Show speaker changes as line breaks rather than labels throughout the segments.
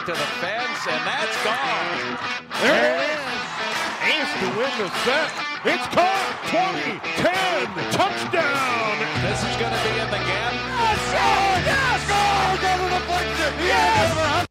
to the fence, and that's gone.
There it is. Ace to win the set. It's caught. 20-10 touchdown.
This is going to be in the gap.
Yes! Go to the deflection. Yes!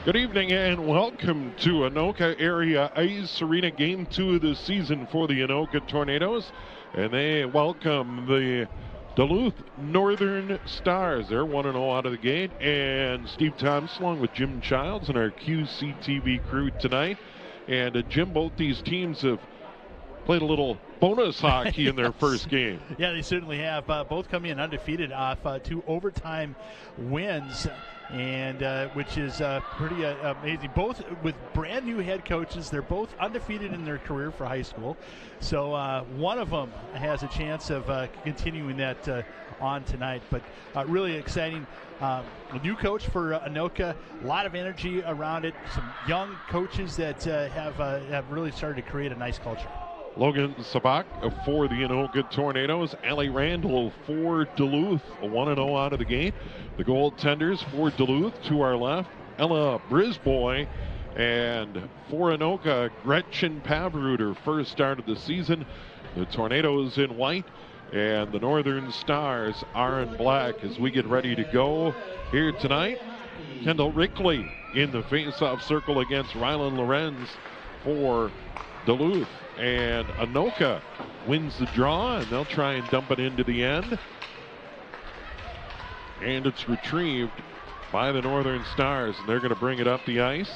Good evening and welcome to Anoka Area Ice Arena Game 2 of the season for the Anoka Tornadoes. And they welcome the Duluth Northern Stars. They're 1-0 out of the gate. And Steve Thompson along with Jim Childs and our QCTV crew tonight. And Jim, both these teams have played a little bonus hockey in their first game.
Yeah, they certainly have. Both coming in undefeated off 2 overtime wins, and which is pretty amazing. Both with brand new head coaches. They're both undefeated in their career for high school. So one of them has a chance of continuing that on tonight. But really exciting. A new coach for Anoka. A lot of energy around it. Some young coaches that have really started to create a nice culture.
Logan Sabak for the Anoka Tornadoes. Allie Randall for Duluth, 1-0 out of the gate. The goaltenders for Duluth to our left, Ella Brisboy. And for Anoka, Gretchen Pavrud, her first start of the season. The Tornadoes in white and the Northern Stars are in black as we get ready to go here tonight. Kendall Rickley in the face-off circle against Rylan Lorenz for Duluth. And Anoka wins the draw, and they'll try and dump it into the end. And it's retrieved by the Northern Stars, and they're going to bring it up the ice.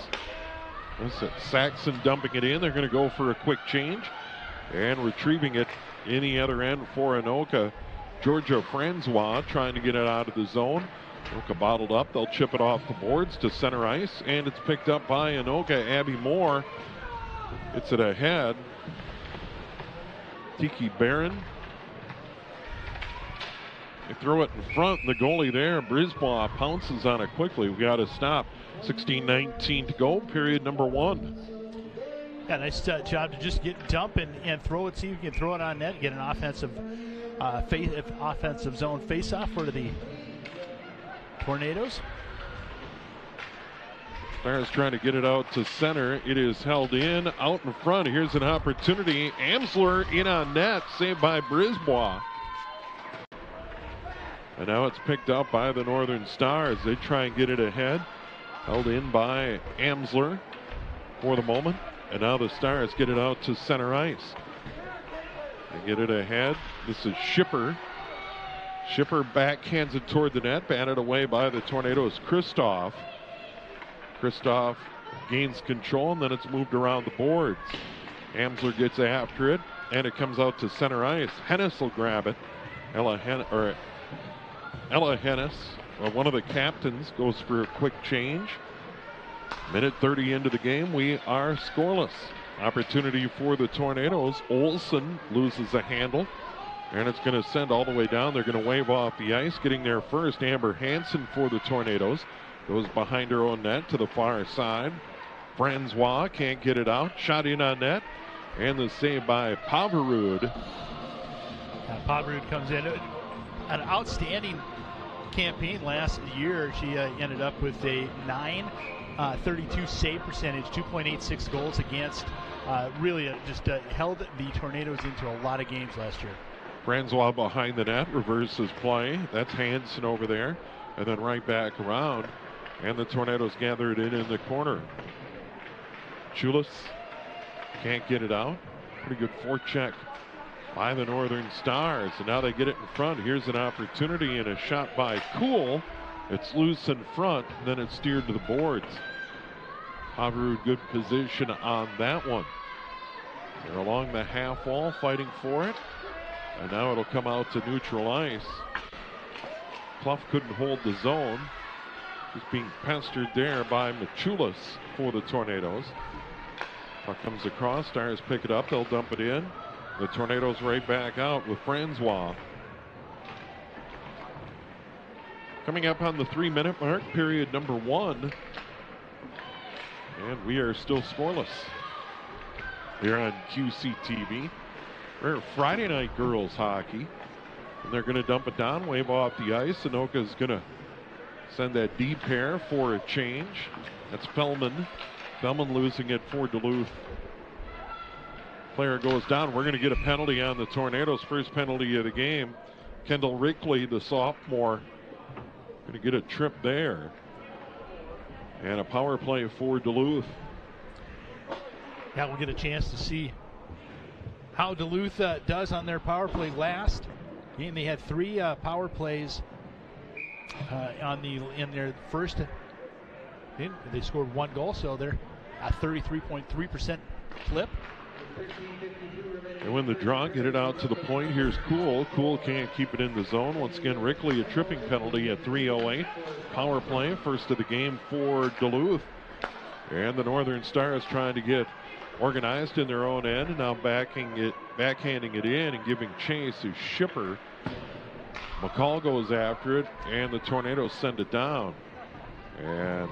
That's it. Saxon dumping it in. They're going to go for a quick change. And retrieving it in the other end for Anoka. Georgia Francois trying to get it out of the zone. Anoka bottled up. They'll chip it off the boards to center ice, and it's picked up by Anoka. Abby Moore gets it ahead. Tiki Barron. They throw it in front, and the goalie there, Brisbois, pounces on it quickly. We got to stop. 16-19 to go, period number 1.
Yeah, nice job to just get dumping and throw it. See if you can throw it on net, get an offensive offensive zone face-off for the Tornadoes.
Stars trying to get it out to center. It is held in, out in front. Here's an opportunity. Amsler in on net, saved by Brisbois. And now it's picked up by the Northern Stars. They try and get it ahead. Held in by Amsler for the moment. And now the Stars get it out to center ice. They get it ahead. This is Schipper. Schipper backhands it toward the net. Batted away by the Tornadoes. Kristoff gains control, and then it's moved around the boards. Amsler gets after it, and it comes out to center ice. Hennis will grab it. Ella Hennis, one of the captains, goes for a quick change. Minute 30 into the game, we are scoreless. Opportunity for the Tornadoes. Olsen loses a handle, and it's going to send all the way down. They're going to wave off the ice. Getting there first, Amber Hansen for the Tornadoes. Goes behind her own net to the far side. Francois can't get it out. Shot in on net. And the save by Pavrud.
Pavrud comes in. An outstanding campaign last year. She ended up with a .932 save percentage, 2.86 goals against. Really just held the Tornadoes into a lot of games last year.
Francois behind the net, reverses play. That's Hansen over there. And then right back around. And the Tornadoes gather it in the corner. Chulis can't get it out. Pretty good forecheck by the Northern Stars. And now they get it in front. Here's an opportunity and a shot by Kuhl. It's loose in front, and then it's steered to the boards. Havrud, good position on that one. They're along the half wall fighting for it. And now it'll come out to neutral ice. Clough couldn't hold the zone. He's being pestered there by Machulis for the Tornadoes. Puck comes across. Stars pick it up. They'll dump it in. The Tornadoes right back out with Francois. Coming up on the 3-minute mark, period number 1. And we are still scoreless. here on QCTV. We're Friday night girls hockey. And they're going to dump it down, wave off the ice. Anoka's going to send that deep pair for a change. That's Fellman. Fellman losing it for Duluth. Player goes down. We're going to get a penalty on the Tornadoes. First penalty of the game. Kendall Rickley, the sophomore, going to get a trip there. And a power play for Duluth.
Yeah, we'll get a chance to see how Duluth does on their power play last game. They had 3 power plays in their first. They scored 1 goal, so they're at 33.3% clip.
And when the draw get it out to the point, here's Cool. Cool can't keep it in the zone. Once again, Rickley a tripping penalty at 3:08. Power play, first of the game for Duluth. And the Northern Stars trying to get organized in their own end, and now backhanding it in and giving chase to Shipper. McCall goes after it, and the Tornadoes send it down. And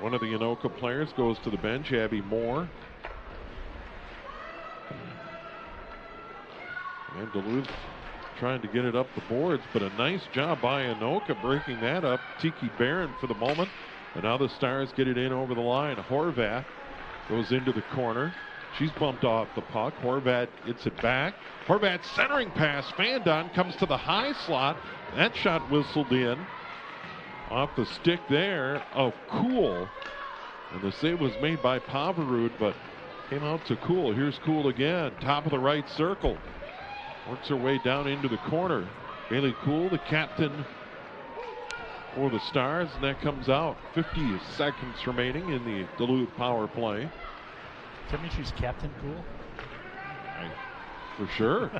one of the Anoka players goes to the bench, Abby Moore. And Duluth trying to get it up the boards, but a nice job by Anoka breaking that up. Tiki Barron for the moment. And now the Stars get it in over the line. Horvat goes into the corner. She's bumped off the puck. Horvat gets it back. Horvat centering pass. Fandon comes to the high slot. That shot whistled in off the stick there of Cool. And the save was made by Pavarud, but came out to Cool. Here's Cool again. Top of the right circle. Works her way down into the corner. Bailey Cool, the captain for the Stars, and that comes out. 50 seconds remaining in the Duluth power play.
Does that mean she's Captain Cool?
For sure.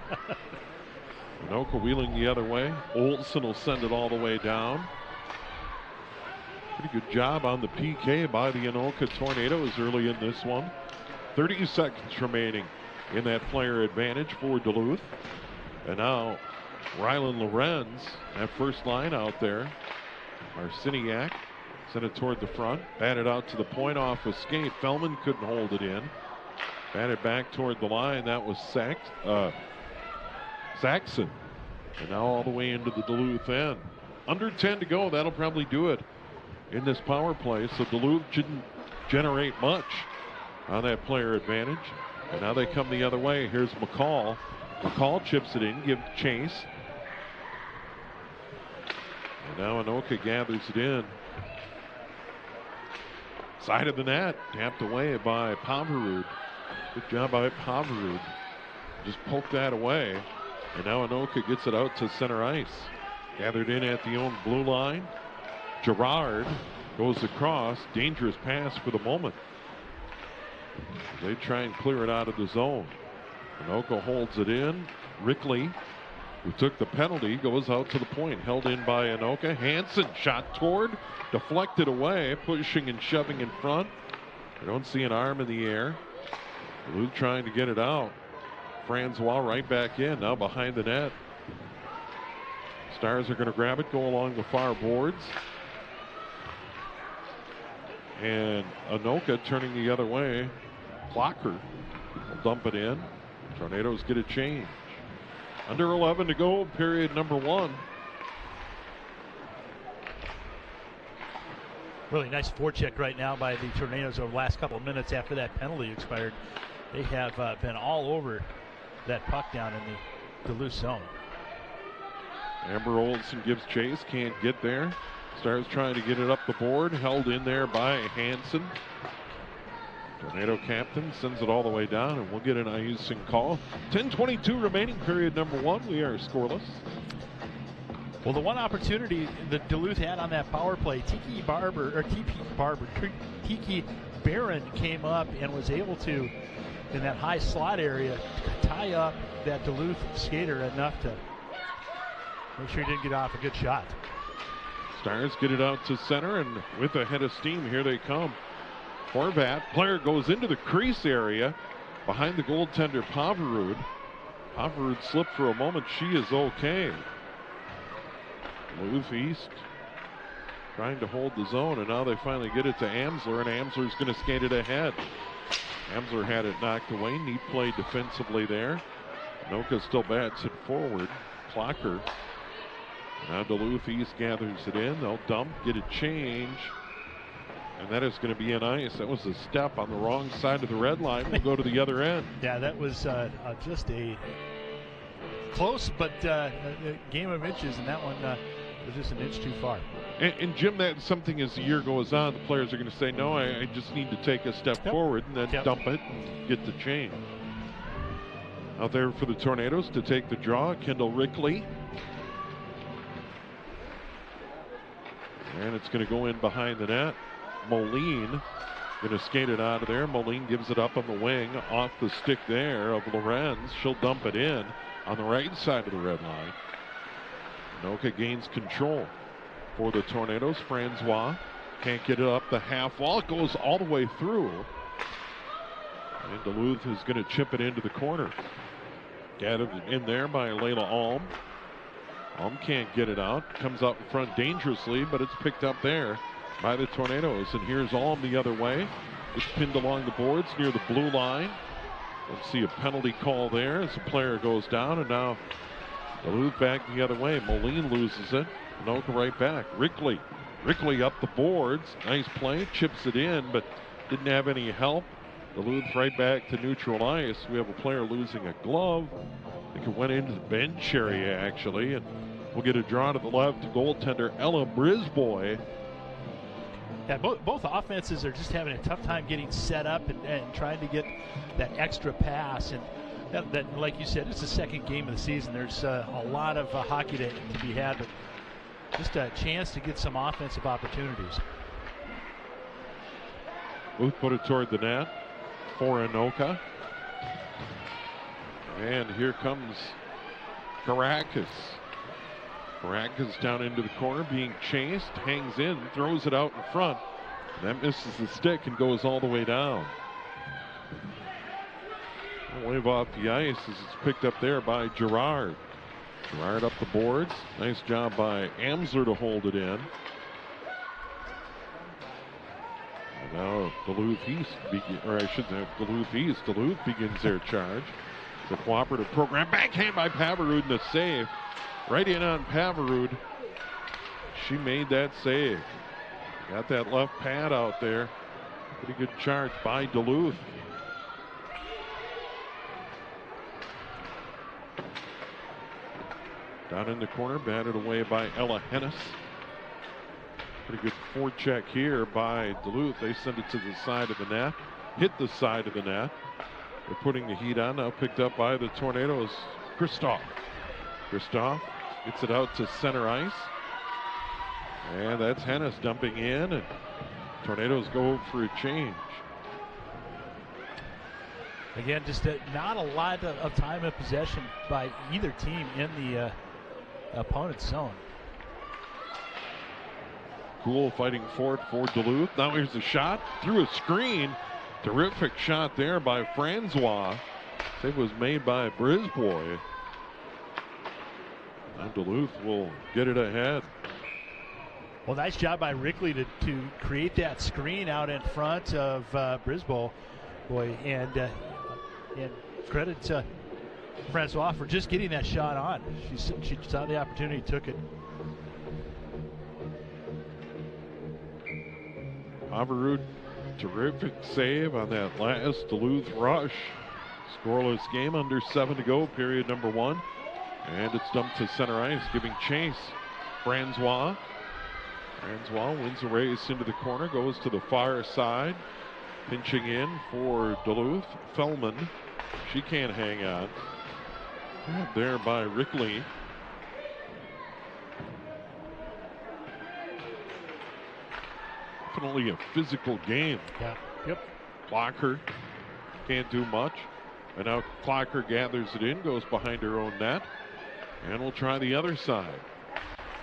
Anoka wheeling the other way. Olsen will send it all the way down. Pretty good job on the PK by the Anoka Tornadoes early in this one. 30 seconds remaining in that player advantage for Duluth. And now Rylan Lorenz, that first line out there. Marciniak sent it toward the front. Batted out to the point off a skate. Fellman couldn't hold it in. Batted back toward the line. That was Saxon. And now all the way into the Duluth end. Under 10 to go. That'll probably do it in this power play. So Duluth shouldn't generate much on that player advantage. And now they come the other way. Here's McCall. McCall chips it in, gives chase. And now Anoka gathers it in. Side of the net, tapped away by Pavarud. Good job by Pavarud. Just poked that away. And now Anoka gets it out to center ice. Gathered in at the own blue line. Gerard goes across. Dangerous pass for the moment. They try and clear it out of the zone. Anoka holds it in. Rickley, who took the penalty, goes out to the point. Held in by Anoka. Hansen shot toward, deflected away, pushing and shoving in front. I don't see an arm in the air. Duluth trying to get it out. Francois right back in, now behind the net. Stars are going to grab it, go along the far boards. And Anoka turning the other way. Clocker will dump it in. Tornadoes get a change. Under 11 to go, period number 1.
Really nice forecheck right now by the Tornadoes over the last couple of minutes after that penalty expired. They have been all over that puck down in the Duluth zone.
Amber Olsen gives chase, can't get there. Stars trying to get it up the board, held in there by Hansen. Tornado captain sends it all the way down, and we'll get an icing call. 10:22 remaining, period number 1. We are scoreless.
Well, the one opportunity that Duluth had on that power play, Tiki Barron came up and was able to, in that high slot area, tie up that Duluth skater enough to make sure he didn't get off a good shot.
Stars get it out to center, and with a head of steam, here they come. Horvat, player goes into the crease area behind the goaltender Pavarud. Pavarud slipped for a moment. She is okay. Duluth East trying to hold the zone, and now they finally get it to Amsler, and Amsler's going to skate it ahead. Amsler had it knocked away. Neat play defensively there. Anoka still bats it forward. Clocker. Now Duluth East gathers it in. They'll dump, get a change. And that is going to be an ice. That was a step on the wrong side of the red line. We'll go to the other end.
Yeah, that was just a close, but a game of inches, and that one was just an inch too far.
And Jim, that's something as the year goes on, the players are going to say, no, I just need to take a step forward and then dump it and get the change. Out there for the Tornadoes to take the draw, Kendall Rickley. And it's going to go in behind the net. Moline going to skate it out of there. Moline gives it up on the wing, off the stick there of Lorenz. She'll dump it in on the right side of the red line. Anoka gains control for the Tornadoes. Francois can't get it up the half wall. It goes all the way through. And Duluth is going to chip it into the corner. Gathered in there by Layla Alm. Alm can't get it out. Comes up in front dangerously, but it's picked up there by the Tornadoes. And here's Alm the other way. It's pinned along the boards near the blue line. Let's see a penalty call there as the player goes down. And now Duluth back the other way. Moline loses it. Anoka right back. Rickley up the boards. Nice play. Chips it in, but didn't have any help. Duluth right back to neutral ice. We have a player losing a glove. I think it went into the bench area, actually. And we'll get a draw to the left to goaltender Ella Brisboy.
Yeah, both offenses are just having a tough time getting set up and trying to get that extra pass. And that, like you said, it's the second game of the season. There's a lot of hockey to be had, but just a chance to get some offensive opportunities.
Booth put it toward the net for Anoka. And here comes Caracas. Caracas down into the corner, being chased, hangs in, throws it out in front. That misses the stick and goes all the way down. Wave off the ice as it's picked up there by Girard. Girard up the boards. Nice job by Amsler to hold it in. And now Duluth East, Duluth begins their charge. The cooperative program. Backhand by Pavarud and a save. Right in on Pavarud. She made that save. Got that left pad out there. Pretty good charge by Duluth. Down in the corner, batted away by Ella Hennis. Pretty good forecheck here by Duluth. They send it to the side of the net. Hit the side of the net. They're putting the heat on, now picked up by the Tornadoes. Kristoff gets it out to center ice. And that's Hennis dumping in, and Tornadoes go for a change.
Again, just not a lot of time of possession by either team in the opponent's zone.
Cool fighting for it for Duluth. Now here's a shot through a screen. Terrific shot there by Francois. Save was made by Brisboy. Now Duluth will get it ahead.
Well, nice job by Rickley to create that screen out in front of Brisboy. And credit to Francois for just getting that shot on. She saw the opportunity, took it.
Pavarud, terrific save on that last Duluth rush. Scoreless game, under 7 to go, period number 1. And it's dumped to center ice, giving chase. Francois wins the race into the corner, goes to the far side. Pinching in for Duluth. Fellman, she can't hang on. Grabbed there by Rickley. Definitely a physical game.
Yeah. Yep.
Clocker can't do much. And now Clocker gathers it in, goes behind her own net. And we'll try the other side.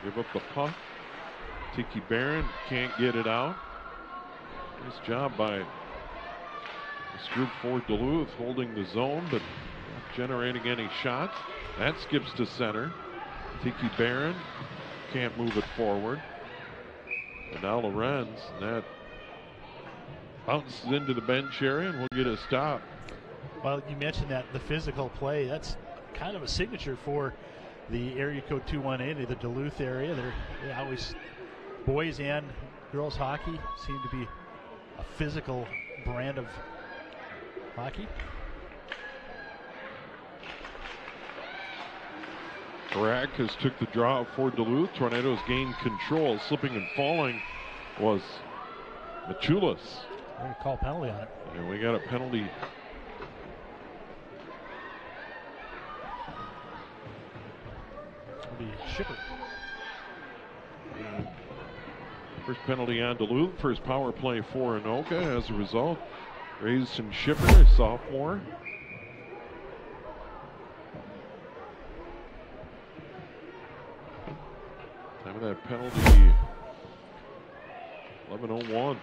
Give up the puck. Tiki Barron can't get it out. Nice job by this group for Duluth, holding the zone, but not generating any shots. That skips to center. Tiki Barron can't move it forward. And now Lorenz, that Bounces into the bench area and we'll get a stop.
Well, you mentioned that the physical play, that's kind of a signature for the area code 218, the Duluth area. They always, boys and girls hockey seem to be a physical brand of hockey.
Caracas took the draw for Duluth. Tornadoes gained control. Slipping and falling was Machulis.
They're going to call penalty on it.
And we got a penalty.
It'll be Shipper.
First penalty on Duluth. First power play for Anoka. As a result, Grayson Shipper, sophomore. Time of that penalty, 11:01.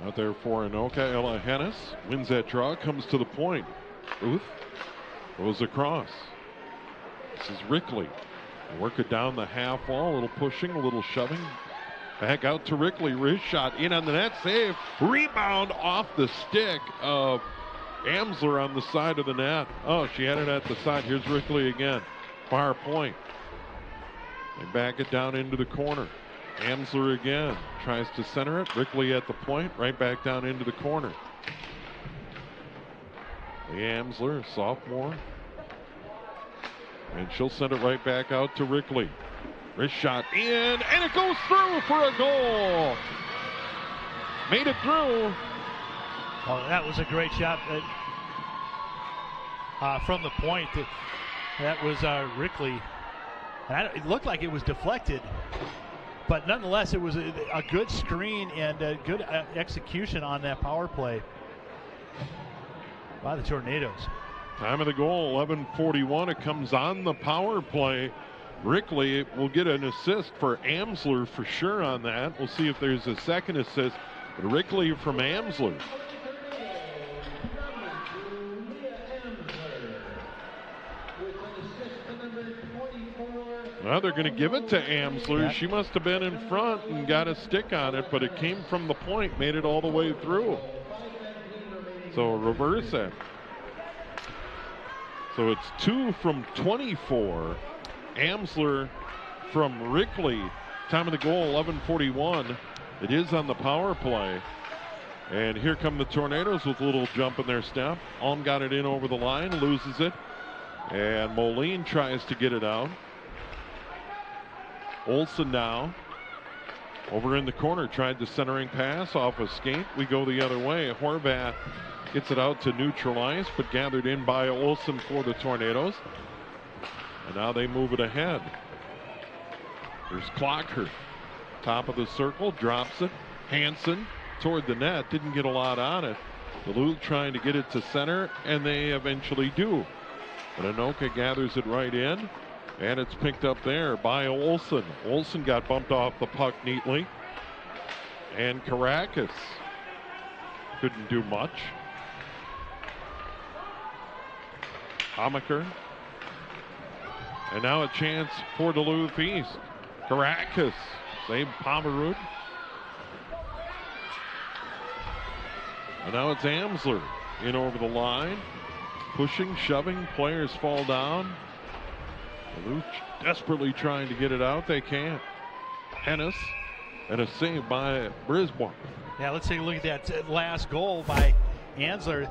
Out there for Anoka, Ella Hennis wins that draw, comes to the point. Booth goes across. This is Rickley. Work it down the half wall, a little pushing, a little shoving. Back out to Rickley, wrist shot in on the net, save. Rebound off the stick of Amsler on the side of the net. Oh, she had it at the side. Here's Rickley again, far point. They back it down into the corner. Amsler again, tries to center it. Rickley at the point, right back down into the corner. The Amsler, sophomore. And she'll send it right back out to Rickley. Wrist shot in, and it goes through for a goal. Made it through.
Oh, that was a great shot from the point. That was Rickley. And it looked like it was deflected, but nonetheless, it was a good screen and a good execution on that power play by the Tornadoes.
Time of the goal, 11:41. It comes on the power play. Rickley will get an assist for Amsler for sure on that. We'll see if there's a second assist. But Rickley from Amsler. Well, they're going to give it to Amsler.
Yeah.
She must have been in front and got a stick on it, but it came from the point, made it all the way through. So reverse it. So it's 2 from 24. Amsler from Rickley. Time of the goal, 11:41. It is on the power play. And here come the Tornadoes with a little jump in their step. Alm got it in over the line, loses it. And Moline tries to get it out. Olsen now over in the corner, tried the centering pass off a skate. We go the other way. Horvath gets it out to neutralize, but gathered in by Olsen for the Tornadoes. And now they move it ahead. There's Clocker, top of the circle, drops it. Hansen toward the net, didn't get a lot on it. Duluth trying to get it to center, and they eventually do. But Anoka gathers it right in, and it's picked up there by Olsen. Olsen got bumped off the puck neatly. And Caracas couldn't do much. Hamaker. And now a chance for Duluth East. Caracas saved Pomerud. And now it's Amsler in over the line. Pushing, shoving, players fall down. Duluth desperately trying to get it out. They can't. Hennis, and a save by Brisbois.
Yeah, let's take a look at that last goal by Amsler.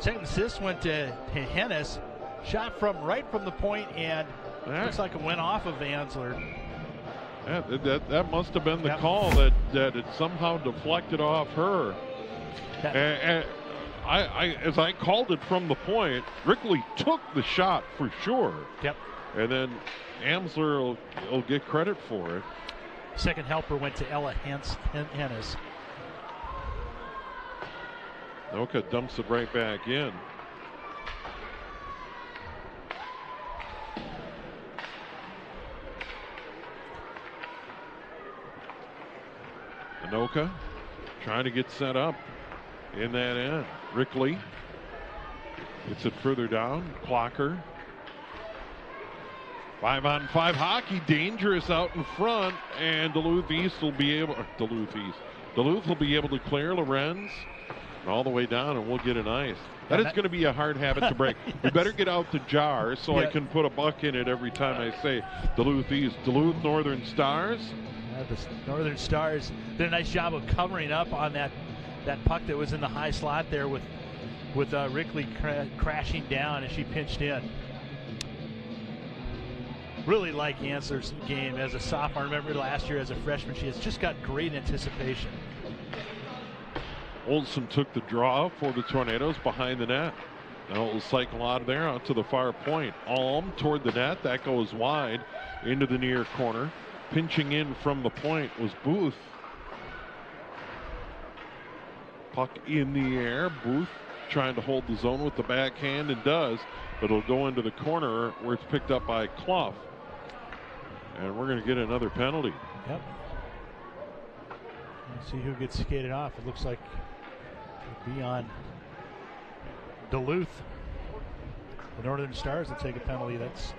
Second assist went to Hennis. Shot from right from the point, and looks like it went off of Amsler.
That must have been the call that it somehow deflected off her. And as I called it from the point, Rickley took the shot for sure.
Yep. And
then Amsler will get credit for it.
Second helper went to Ella Hennis.
Anoka dumps it right back in. Anoka trying to get set up in that end. Rickley gets it further down. Clocker. 5-on-5 hockey, dangerous out in front, and Duluth will be able to clear Lorenz all the way down, and we'll get an ice. That is going to be a hard habit to break. We better get out the jar so I can put a buck in it every time I say Duluth East. Duluth Northern Stars.
The Northern Stars did a nice job of covering up on that puck that was in the high slot there with Rickley crashing down as she pinched in. Really like Ansler's game as a sophomore. I remember last year as a freshman, she has just got great anticipation.
Olsen took the draw for the Tornadoes behind the net. Now it will cycle out of there out to the far point. Alm toward the net. That goes wide into the near corner. Pinching in from the point was Booth. Puck in the air. Booth trying to hold the zone with the backhand and does, but it'll go into the corner where it's picked up by Clough. And we're going to get another penalty.
Yep. Let's see who gets skated off. It looks like it'll be on Duluth. The Northern Stars will take a penalty. That's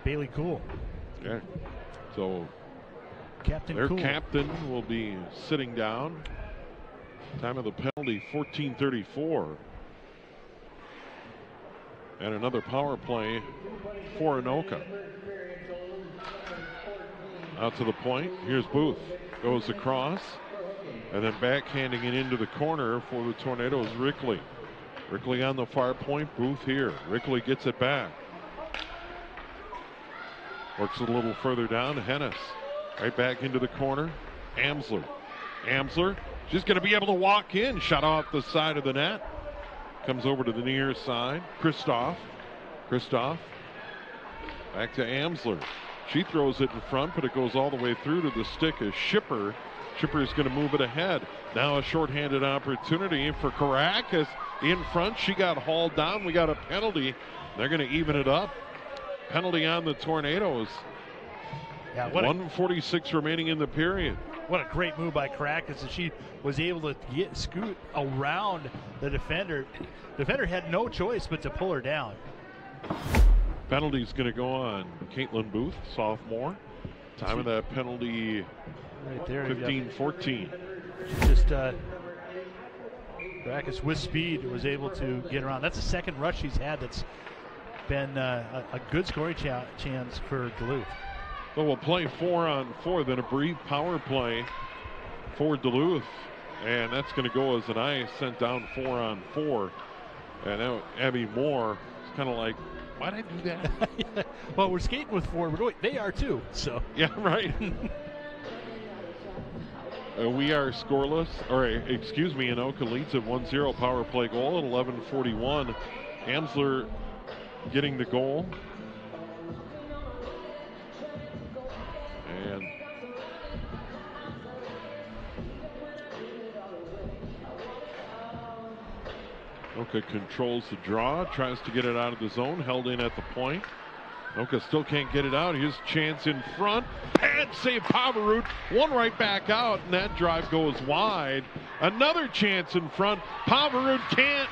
Bailey Cool.
Okay. So
Captain Cool.
Captain will be sitting down. Time of the penalty, 14:34. And another power play for Anoka. Out to the point. Here's Booth. Goes across. And then backhanding it into the corner for the Tornadoes, Rickley. Rickley on the far point. Booth here. Rickley gets it back. Works it a little further down. Hennis. Right back into the corner. Amsler. Amsler. She's going to be able to walk in. Shot off the side of the net. Comes over to the near side. Kristoff. Back to Amsler. She throws it in front, but it goes all the way through to the stick of Shipper. Shipper is going to move it ahead. Now a shorthanded opportunity for Caracas in front. She got hauled down. We got a penalty. They're going to even it up. Penalty on the Tornadoes.
Yeah,
1:46 remaining in the period.
What a great move by Caracas as she was able to scoot around the defender. Defender had no choice but to pull her down.
Penalty's going to go on Caitlin Booth, sophomore. Time of that penalty,
right there,
15-14.
Just Caracas with speed was able to get around. That's the second rush she's had that's been a good scoring chance for Duluth.
So we'll play 4-on-4, then a brief power play for Duluth. And that's going to go as an ice, sent down 4-on-4. And now Abby Moore is kind of like, why'd I do that?
Yeah. Well, we're skating with 4, but they are too. So
yeah, right. We are scoreless. Or excuse me, Anoka leads at 1-0 power play goal at 11:41. Amsler getting the goal. And Anoka controls the draw, tries to get it out of the zone, held in at the point. Anoka still can't get it out. Here's a chance in front. Pad save Pavarud. One right back out, and that drive goes wide. Another chance in front. Pavarud can't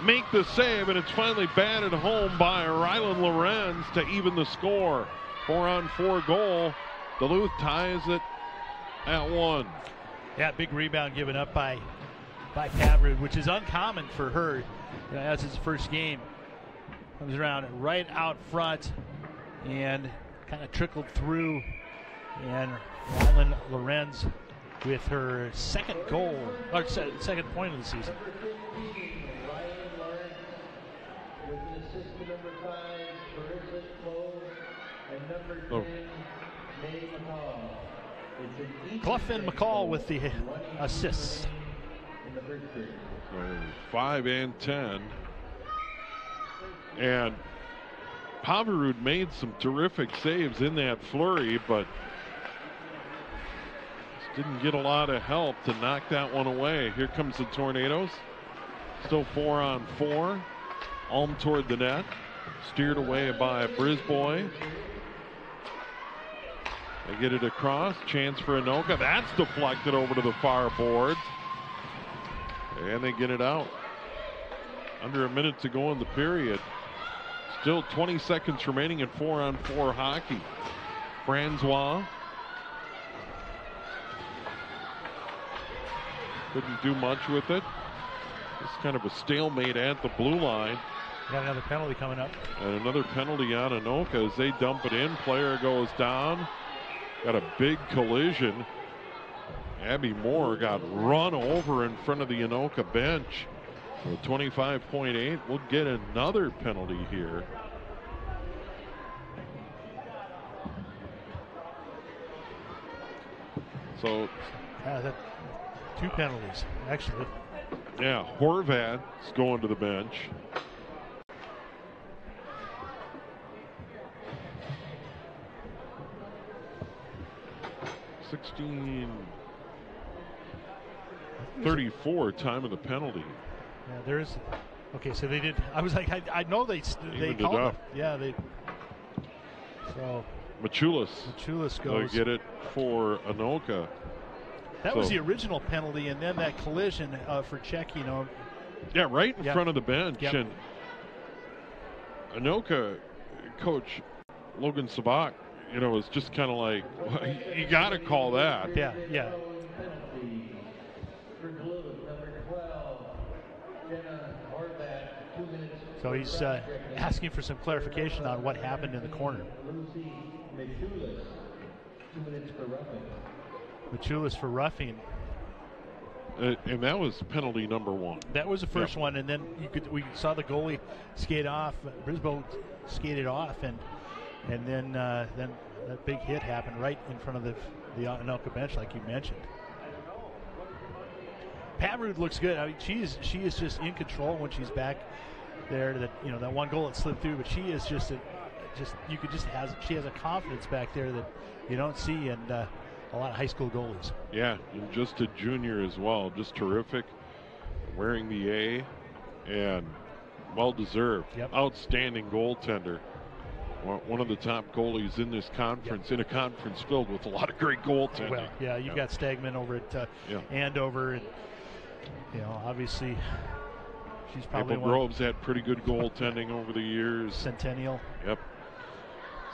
make the save, and it's finally batted home by Rylan Lorenz to even the score. 4-on-4 goal. Duluth ties it at 1.
Yeah, big rebound given up by Pavarud, which is uncommon for her. That's his first game. Comes around right out front and kind of trickled through. And Rylan Lorenz with her second goal, or second point of the season.
Oh.
Clough and McCall with the assists.
5 and 10. And Pavarud made some terrific saves in that flurry, but just didn't get a lot of help to knock that one away. Here comes the Tornadoes. Still 4-on-4. Alm toward the net. Steered away by Brisbois. They get it across. Chance for Anoka. That's deflected over to the far boards. And they get it out. Under a minute to go in the period. Still 20 seconds remaining in 4-on-4 hockey. Francois couldn't do much with it. It's kind of a stalemate at the blue line.
Got another penalty coming up.
And another penalty on Anoka as they dump it in. Player goes down. Got a big collision. Abby Moore got run over in front of the Anoka bench. So 25.8. We'll get another penalty here. So,
two penalties, actually.
Yeah, Horvat's going to the bench. $16:34 time of the penalty.
Yeah, there is. Okay, so they did. I was like, I know they called it. Yeah, they. So.
Machulis
goes.
Get it for Anoka.
That was the original penalty, and then that collision for Czech,
Yeah, right in front of the bench.
Yep.
And Anoka, Coach Logan Sabak, was just kind of like, well, you got to call that.
Yeah. So he's asking for some clarification on what happened in the corner. Machulis for roughing.
And that was penalty number 1.
That was the first one, and then we saw the goalie skate off. Brisboe skated off, and then that big hit happened right in front of the Anoka bench, like you mentioned. Pavrud looks good. I mean, she is just in control when she's back there. That one goal that slipped through, but she is she has a confidence back there that you don't see in a lot of high school goalies. Yeah,
and just a junior as well. Just terrific. Wearing the A, and well-deserved.
Yep.
Outstanding goaltender. One of the top goalies in this conference, in a conference filled with a lot of great goaltending.
Well, yeah, you've got Stegman over at Andover, and obviously she's probably
Maple Grove's had pretty good goaltending over the years.
Centennial.
Yep.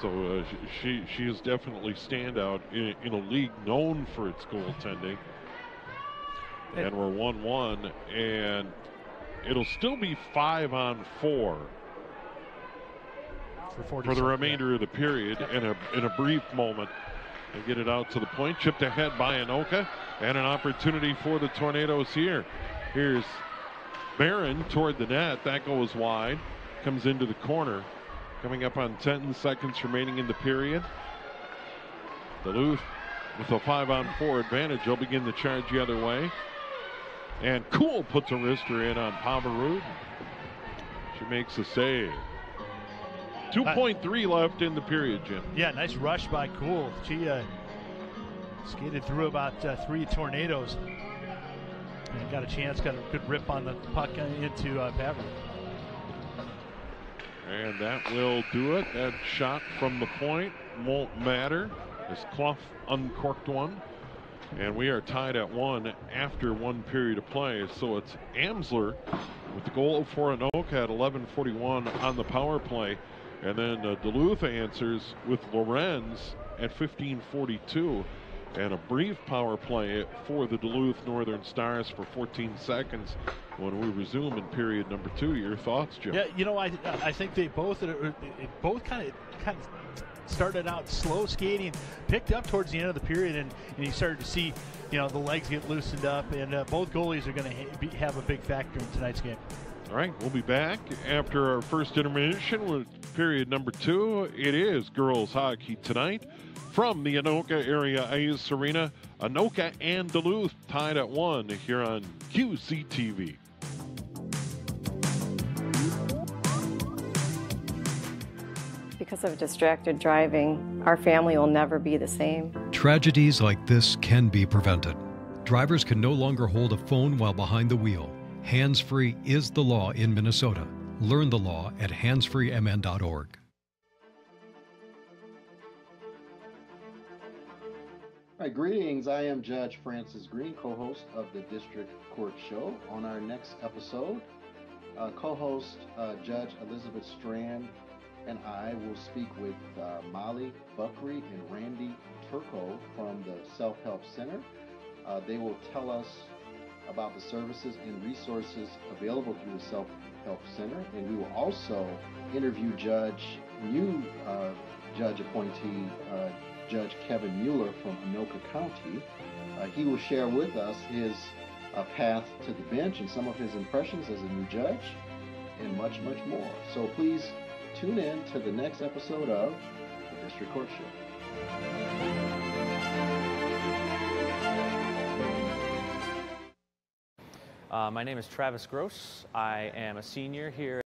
So she is definitely standout in a league known for its goaltending. And we're 1-1, and it'll still be 5-on-4 for the remainder of the period. In a brief moment, they get it out to the point, chipped ahead by Anoka, and an opportunity for the Tornadoes here. Here's Barron toward the net. That goes wide, comes into the corner. Coming up on 10 seconds remaining in the period. Duluth with a 5-on-4 advantage. They'll begin the charge the other way. And Cool puts a wrister in on Pavarud. She makes a save. 2.3 left in the period, Jim.
Yeah, nice rush by Cool. She skated through about 3 Tornadoes. And got a chance, got a good rip on the puck into Pavarud.
And that will do it. That shot from the point won't matter as Clough uncorked one. And we are tied at 1 after 1 period of play. So it's Amsler with the goal for Anoka at 11:41 on the power play. And then Duluth answers with Lorenz at 15:42. And a brief power play for the Duluth Northern Stars for 14 seconds when we resume in period number 2. Your thoughts, Jim?
Yeah, I think they both kind of started out slow skating, picked up towards the end of the period, and you started to see, the legs get loosened up, and both goalies are going to have a big factor in tonight's game.
All right, we'll be back after our first intermission with period number 2. It is girls hockey tonight. From the Anoka Area Ice Arena, Anoka and Duluth tied at 1 here on QCTV.
Because of distracted driving, our family will never be the same.
Tragedies like this can be prevented. Drivers can no longer hold a phone while behind the wheel. Hands-free is the law in Minnesota. Learn the law at handsfreemn.org.
Hi, greetings. I am Judge Francis Green, co-host of the District Court Show. On our next episode, co-host Judge Elizabeth Strand and I will speak with Molly Buckery and Randy Turco from the Self-Help Center. They will tell us about the services and resources available through the Self-Help Center, and we will also interview new judge appointee, Judge Kevin Mueller from Anoka County. He will share with us his path to the bench and some of his impressions as a new judge, and much, much more. So please tune in to the next episode of the District Court Show.
My name is Travis Gross. I am a senior here.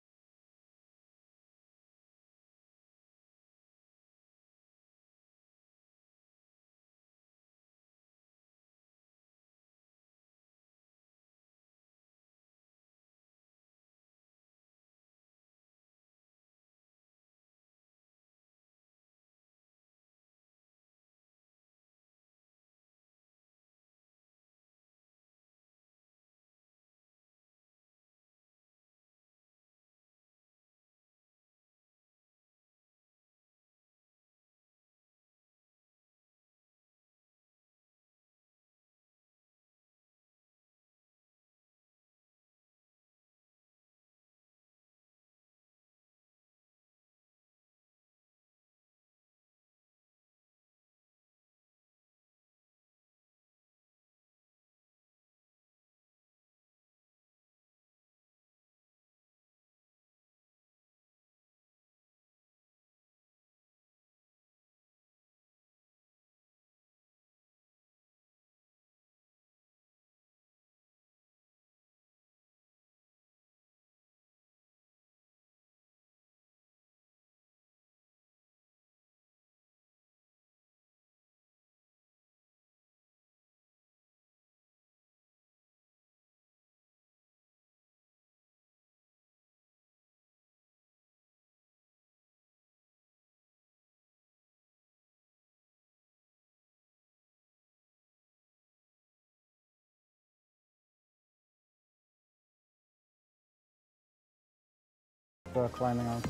Climbing on.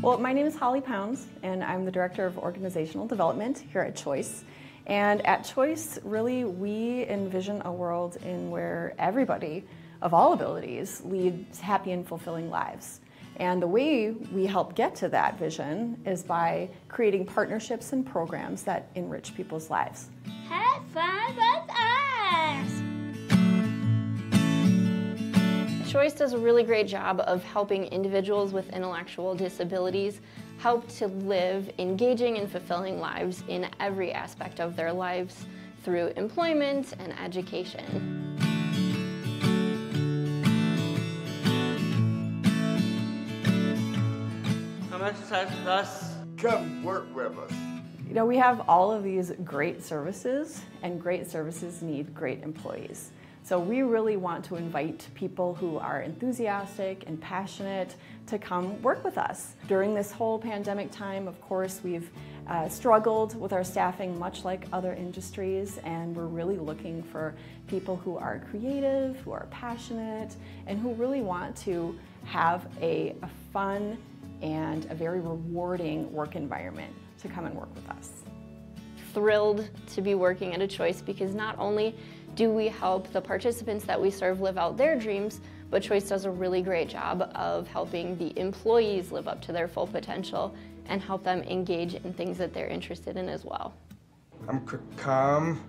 Well, my name is Holly Pounds, and I'm the Director of Organizational Development here at Choice. And at Choice, really, we envision a world in where everybody of all abilities leads happy and fulfilling lives. And the way we help get to that vision is by creating partnerships and programs that enrich people's lives.
Have fun with us! Choice does a really great job of helping individuals with intellectual disabilities help to live engaging and fulfilling lives in every aspect of their lives through employment and education.
Come exercise with us. Come work with us.
You know, we have all of these great services, and great services need great employees. So we really want to invite people who are enthusiastic and passionate to come work with us. During this whole pandemic time, of course, we've struggled with our staffing much like other industries, and we're really looking for people who are creative, who are passionate, and who really want to have a fun and a very rewarding work environment to come and work with us.
Thrilled to be working at A Choice because not only do we help the participants that we serve live out their dreams, but Choice does a really great job of helping the employees live up to their full potential and help them engage in things that they're interested in as well.
I'm calm.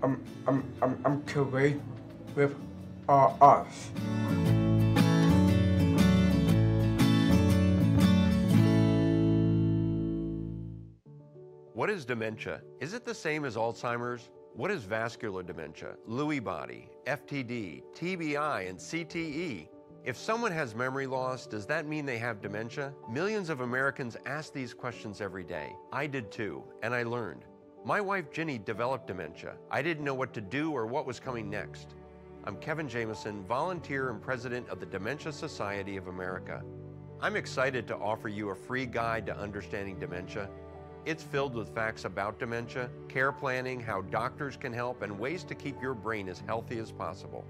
I'm correct with us.
What is dementia? Is it the same as Alzheimer's? What is vascular dementia, Lewy body, FTD, TBI, and CTE? If someone has memory loss, does that mean they have dementia? Millions of Americans ask these questions every day. I did too, and I learned. My wife Ginny developed dementia. I didn't know what to do or what was coming next. I'm Kevin Jameson, volunteer and president of the Dementia Society of America. I'm excited to offer you a free guide to understanding dementia. It's filled with facts about dementia, care planning, how doctors can help, and ways to keep your brain as healthy as possible.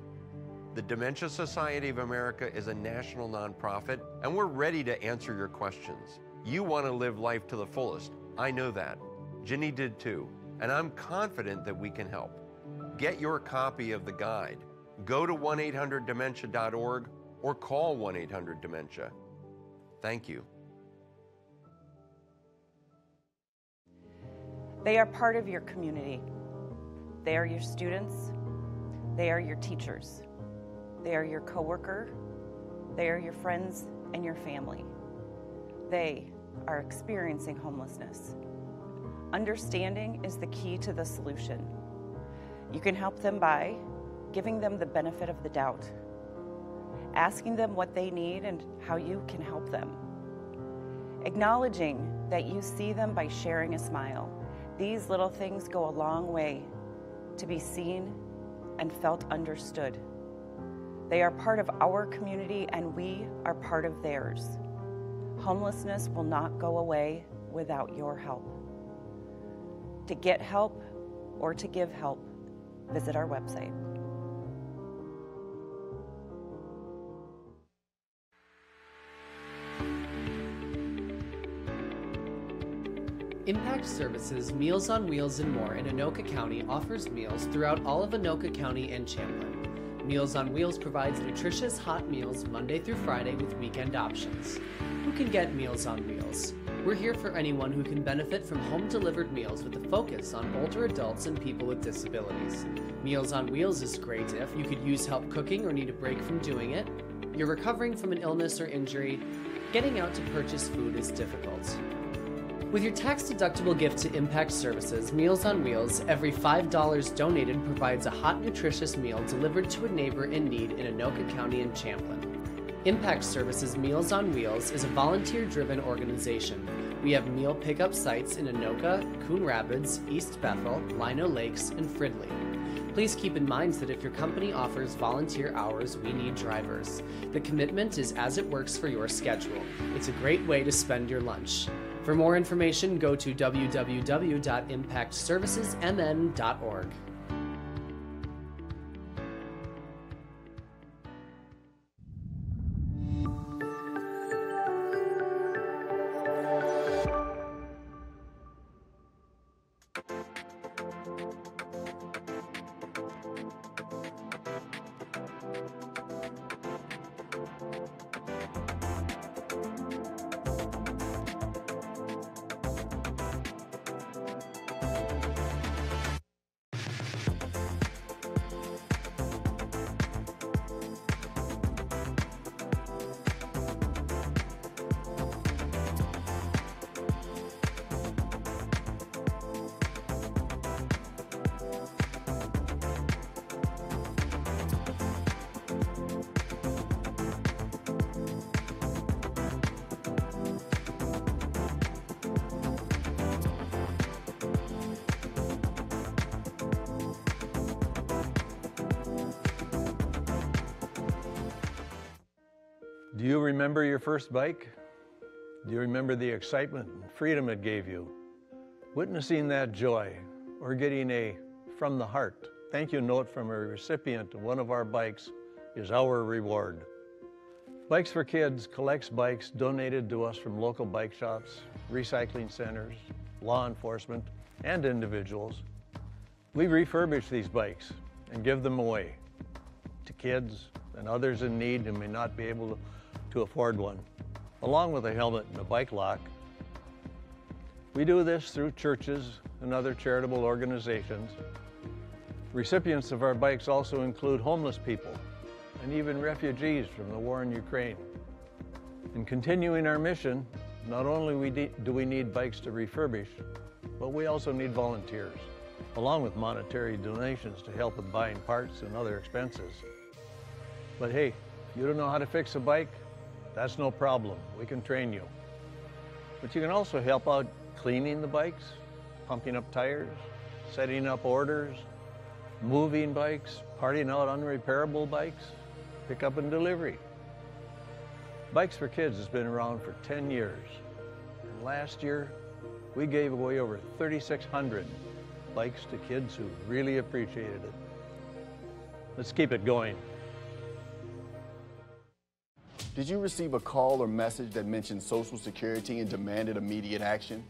The Dementia Society of America is a national nonprofit, and we're ready to answer your questions. You want to live life to the fullest. I know that. Ginny did too, and I'm confident that we can help. Get your copy of the guide. Go to 1-800-DEMENTIA.org or call 1-800-DEMENTIA. Thank you.
They are part of your community. They are your students. They are your teachers. They are your coworker. They are your friends and your family. They are experiencing homelessness. Understanding is the key to the solution. You can help them by giving them the benefit of the doubt, asking them what they need and how you can help them, acknowledging that you see them by sharing a smile. These little things go a long way to be seen and felt understood. They are part of our community and we are part of theirs. Homelessness will not go away without your help. To get help or to give help, visit our website.
Impact Services, Meals on Wheels and More in Anoka County offers meals throughout all of Anoka County and Champlin. Meals on Wheels provides nutritious hot meals Monday through Friday with weekend options. Who can get Meals on Wheels? We're here for anyone who can benefit from home-delivered meals with a focus on older adults and people with disabilities. Meals on Wheels is great if you could use help cooking or need a break from doing it, you're recovering from an illness or injury, getting out to purchase food is difficult. With your tax-deductible gift to Impact Services, Meals on Wheels, every $5 donated provides a hot, nutritious meal delivered to a neighbor in need in Anoka County and Champlin. Impact Services Meals on Wheels is a volunteer-driven organization. We have meal pickup sites in Anoka, Coon Rapids, East Bethel, Lino Lakes, and Fridley. Please keep in mind that if your company offers volunteer hours, we need drivers. The commitment is as it works for your schedule. It's a great way to spend your lunch. For more information, go to www.impactservicesmn.org.
Do you remember your first bike? Do you remember the excitement and freedom it gave you? Witnessing that joy, or getting a from the heart thank you note from a recipient of one of our bikes is our reward. Bikes for Kids collects bikes donated to us from local bike shops, recycling centers, law enforcement, and individuals. We refurbish these bikes and give them away to kids and others in need who may not be able to afford one, along with a helmet and a bike lock. We do this through churches and other charitable organizations. Recipients of our bikes also include homeless people and even refugees from the war in Ukraine. In continuing our mission, not only do we need bikes to refurbish, but we also need volunteers, along with monetary donations to help with buying parts and other expenses. But hey, if you don't know how to fix a bike, that's no problem. We can train you. But you can also help out cleaning the bikes, pumping up tires, setting up orders, moving bikes, parting out unrepairable bikes, pickup and delivery. Bikes for Kids has been around for 10 years. And last year, we gave away over 3,600 bikes to kids who really appreciated it. Let's keep it going.
Did you receive a call or message that mentioned Social Security and demanded immediate action?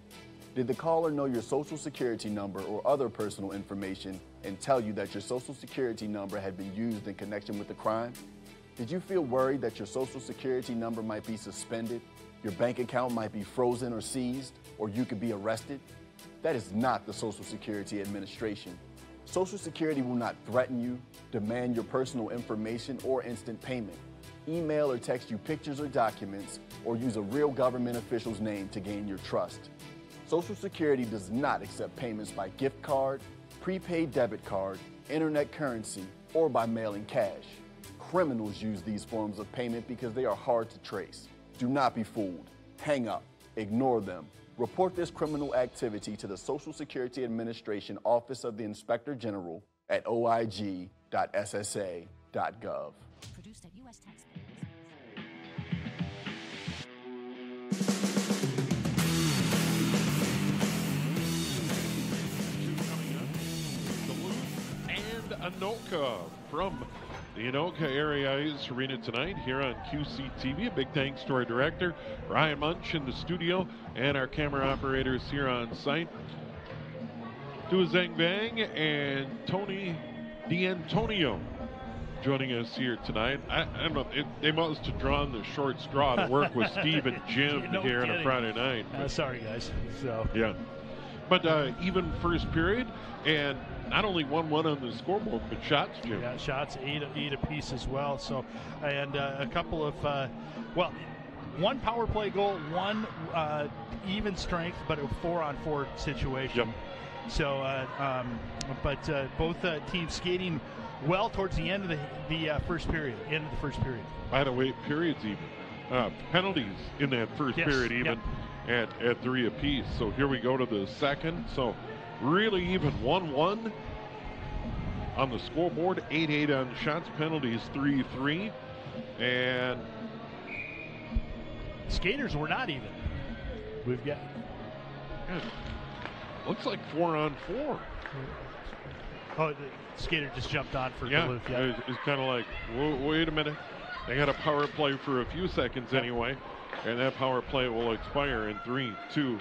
Did the caller know your Social Security number or other personal information and tell you that your Social Security number had been used in connection with the crime? Did you feel worried that your Social Security number might be suspended, your bank account might be frozen or seized, or you could be arrested? That is not the Social Security Administration. Social Security will not threaten you, demand your personal information, or instant payment, email or text you pictures or documents, or use a real government official's name to gain your trust. Social Security does not accept payments by gift card, prepaid debit card, internet currency, or by mailing cash. Criminals use these forms of payment because they are hard to trace. Do not be fooled. Hang up. Ignore them. Report this criminal activity to the Social Security Administration Office of the Inspector General at oig.ssa.gov.
Produced at U.S. Taxpayers.
Anoka from the Anoka Area Ice Arena tonight here on QCTV. A big thanks to our director, Ryan Munch, in the studio, and our camera operators here on site, Dua Zhang Bang and Tony D'Antonio, joining us here tonight. I don't know, they must have drawn the short straw to work with Steve and Jim here on a Friday night.
Sorry, guys. So
yeah. But even first period, and not only 1-1 on the scoreboard, but shots, Jim.
Yeah, shots, eight apiece as well. So, and a couple of, one power play goal, one even strength, but a 4-on-4 situation. Yep. So, but both teams skating well towards the end of the first period,
By the way, periods even. Penalties in that first period even. Yep. At 3 apiece. So here we go to the second. So really even 1-1 on the scoreboard, 8-8 on shots, penalties 3-3, and
skaters were not even. We've got
looks like 4-on-4.
Oh, the skater just jumped on for Duluth.
Yeah, it's kind of like, wait a minute. They got a power play for a few seconds anyway. And that power play will expire in 3, 2,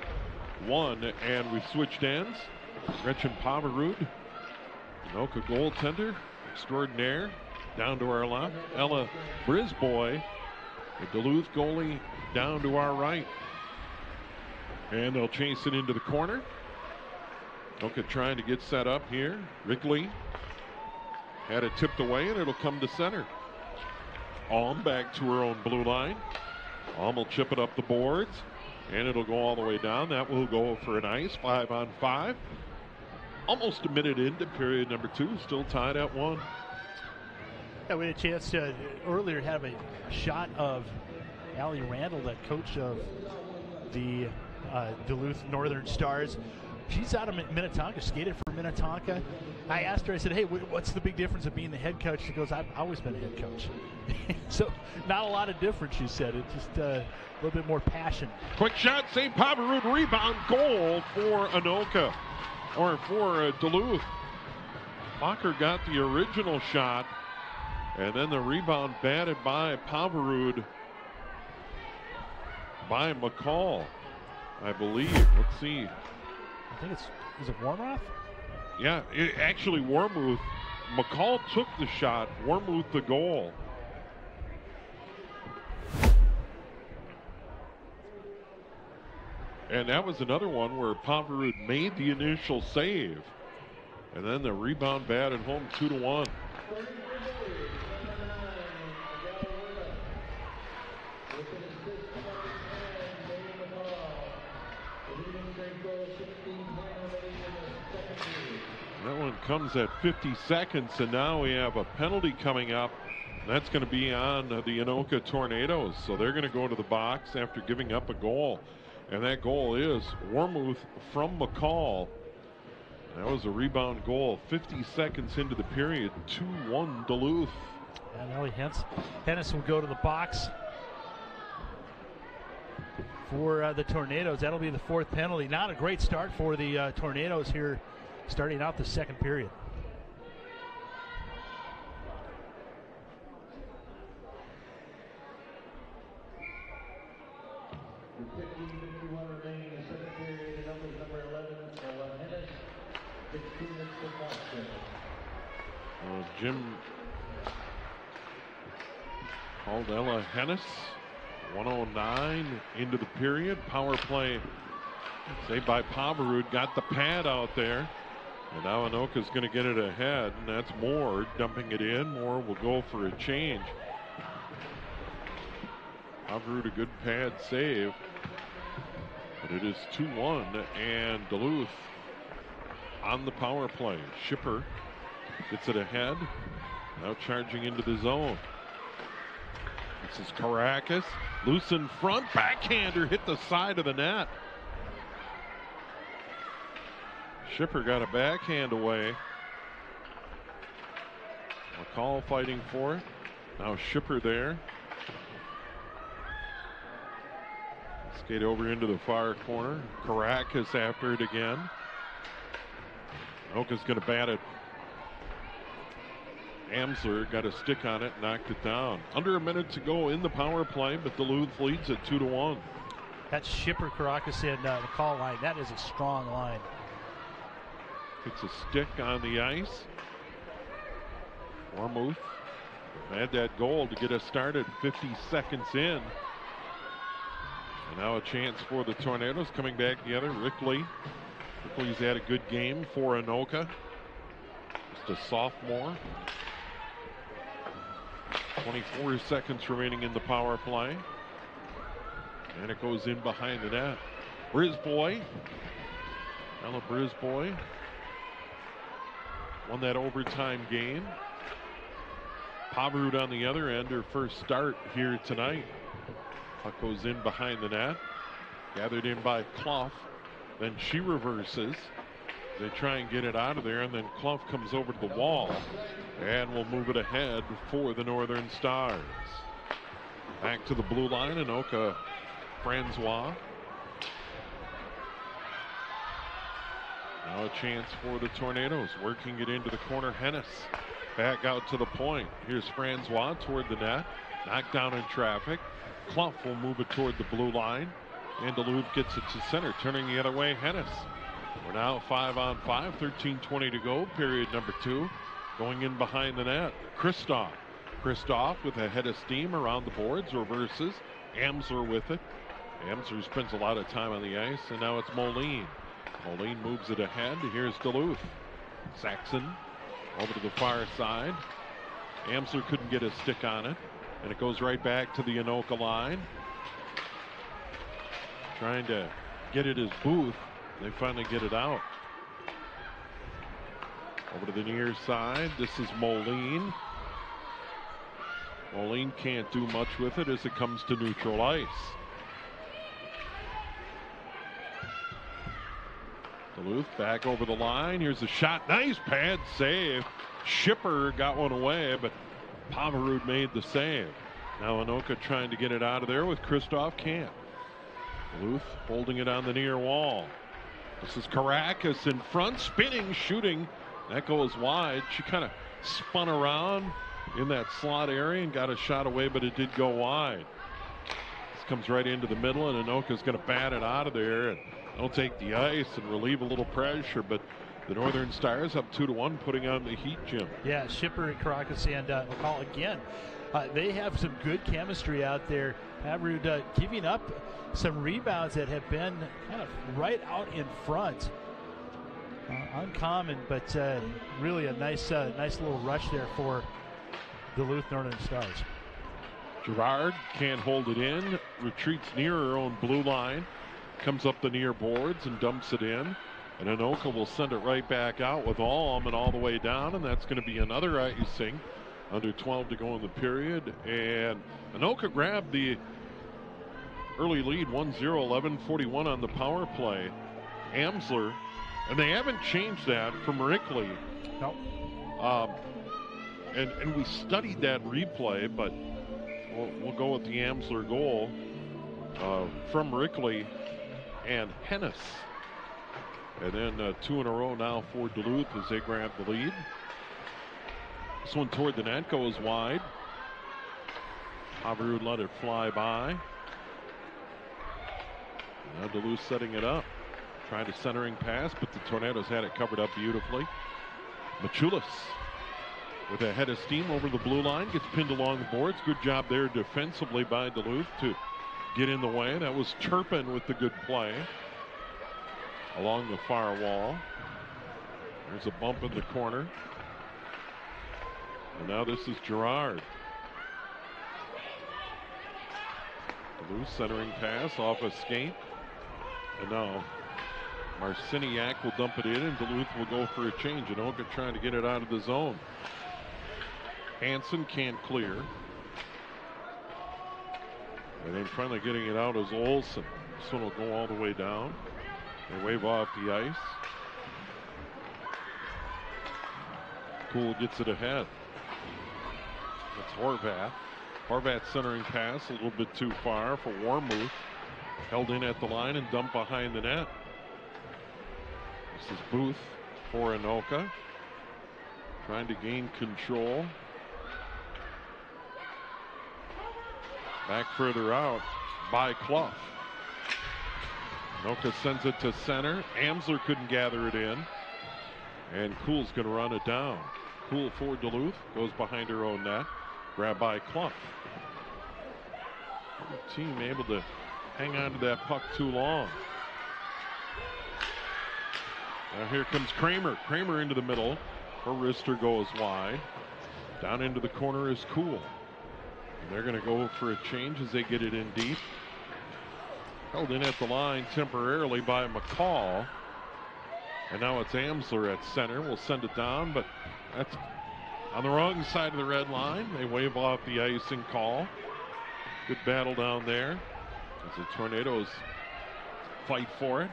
1. And we've switched ends. Gretchen Pavarud, Anoka goaltender extraordinaire, down to our left. Ella Brisboy, the Duluth goalie, down to our right. And they'll chase it into the corner. Anoka trying to get set up here. Wrigley had it tipped away, and it'll come to center. Alm back to her own blue line. Alm will chip it up the boards, and it'll go all the way down. That will go for an ice, 5-on-5. Almost a minute into period number 2, still tied at 1.
Yeah, we had a chance to earlier have a shot of Allie Randall, that coach of the Duluth Northern Stars. She's out of Minnetonka, skated for Minnetonka. I asked her, I said, hey, what's the big difference of being the head coach? She goes, I've always been a head coach. So not a lot of difference, she said. It's just a little bit more passion.
Quick shot, St. Pavarud, rebound, goal for Anoka, or for Duluth. Bacher got the original shot, and then the rebound batted by Pavarud by McCall, I believe. Let's see.
I think is it Warmoth?
Yeah, actually Warmuth. McCall took the shot, Warmuth the goal. And that was another one where Pavarud made the initial save. And then the rebound batted home 2-1. That one comes at 50 seconds, and now we have a penalty coming up. That's going to be on the Anoka Tornadoes. So they're going to go to the box after giving up a goal. And that goal is Warmuth from McCall. That was a rebound goal 50 seconds into the period. 2-1 Duluth.
And Ellie Hennis will go to the box for the Tornadoes. That'll be the fourth penalty. Not a great start for the Tornadoes here, starting out the second period.
Jim called Ella Hennis. 109 into the period. Power play saved by Pavarud. Got the pad out there. And now Anoka's going to get it ahead. And that's Moore dumping it in. Moore will go for a change. Pavarud a good pad save. But it is 2-1. And Duluth on the power play. Shipper gets it ahead. Now charging into the zone. This is Caracas. Loose in front. Backhander hit the side of the net. Shipper got a backhand away. McCall fighting for it. Now Shipper there. Skate over into the far corner. Caracas after it again. Anoka's going to bat it. Amsler got a stick on it, knocked it down. Under a minute to go in the power play, but Duluth leads at 2-1.
That's Shipper, Caracas, and McCall line. That is a strong line.
It's a stick on the ice. Warmuth had that goal to get us started 50 seconds in. And now a chance for the Tornadoes coming back together. Rickley's had a good game for Anoka. Just a sophomore. 24 seconds remaining in the power play. And it goes in behind the net. Brisbois. Ella Brisbois won that overtime game. Pavarud on the other end, her first start here tonight. Puck goes in behind the net. Gathered in by Clough. Then she reverses. They try and get it out of there, and then Clough comes over to the wall and will move it ahead for the Northern Stars. Back to the blue line, Anoka Francois. Now a chance for the Tornadoes, working it into the corner. Hennis back out to the point. Here's Francois toward the net. Knocked down in traffic. Clough will move it toward the blue line. And Duluth gets it to center, turning the other way. Hennis. We're now 5-on-5, 13:20 to go, period number 2. Going in behind the net, Kristoff. Kristoff with a head of steam around the boards, reverses. Amsler with it. Amsler spends a lot of time on the ice, and now it's Moline. Moline moves it ahead. Here's Duluth. Saxon over to the far side. Amsler couldn't get a stick on it, and it goes right back to the Anoka line. Trying to get it as Booth. They finally get it out. Over to the near side. This is Moline. Moline can't do much with it as it comes to neutral ice. Duluth back over the line. Here's a shot. Nice pad save. Schipper got one away, but Pavarud made the save. Now Anoka trying to get it out of there with Christoph Camp. Duluth holding it on the near wall. This is Caracas in front, spinning, shooting. That goes wide. She kind of spun around in that slot area and got a shot away, but it did go wide. This comes right into the middle, and Anoka's going to bat it out of there. And they'll take the ice and relieve a little pressure, but the Northern Stars up 2-1, putting on the heat, Jim.
Yeah, Schipper and Caracas and McCall again. They have some good chemistry out there. Pavarud giving up some rebounds that have been kind of right out in front. Uncommon, but really a nice little rush there for Duluth Northern Stars.
Gerard can't hold it in, retreats near her own blue line, comes up the near boards and dumps it in. And Anoka will send it right back out with Alm all the way down, and that's going to be another icing. Under 12 to go in the period, and Anoka grabbed the early lead 1-0, 11:41 on the power play. Amsler, and they haven't changed that from Rickley.
Nope.
And we studied that replay, but we'll go with the Amsler goal from Rickley and Hennis. And then 2 in a row now for Duluth as they grab the lead. This one toward the net goes wide. Pavarud let it fly by. Now Duluth setting it up. Trying to centering pass, but the Tornadoes had it covered up beautifully. Machulis with a head of steam over the blue line. Gets pinned along the boards. Good job there defensively by Duluth to get in the way. That was Turpin with the good play along the far wall. There's a bump in the corner. And now this is Gerard. Duluth centering pass off a skate. And now Marciniak will dump it in, and Duluth will go for a change. Anoka trying to get it out of the zone. Hansen can't clear. And then finally getting it out is Olsen. This one will go all the way down. They wave off the ice. Poole gets it ahead. That's Horvath. Horvath centering pass a little bit too far for Warmuth. Held in at the line and dumped behind the net. This is Booth for Anoka. Trying to gain control. Back further out by Clough. Anoka sends it to center. Amsler couldn't gather it in. And Kuhl's going to run it down. Kuhl for Duluth. Goes behind her own net. Grabbed by Clough. The team able to hang on to that puck too long. Now here comes Kramer. Kramer into the middle. Her wrister goes wide. Down into the corner is Kuhl. And they're going to go for a change as they get it in deep. Held in at the line temporarily by McCall. And now it's Amsler at center. We'll send it down, but that's on the wrong side of the red line. They wave off the icing call. Good battle down there as the Tornadoes fight for it.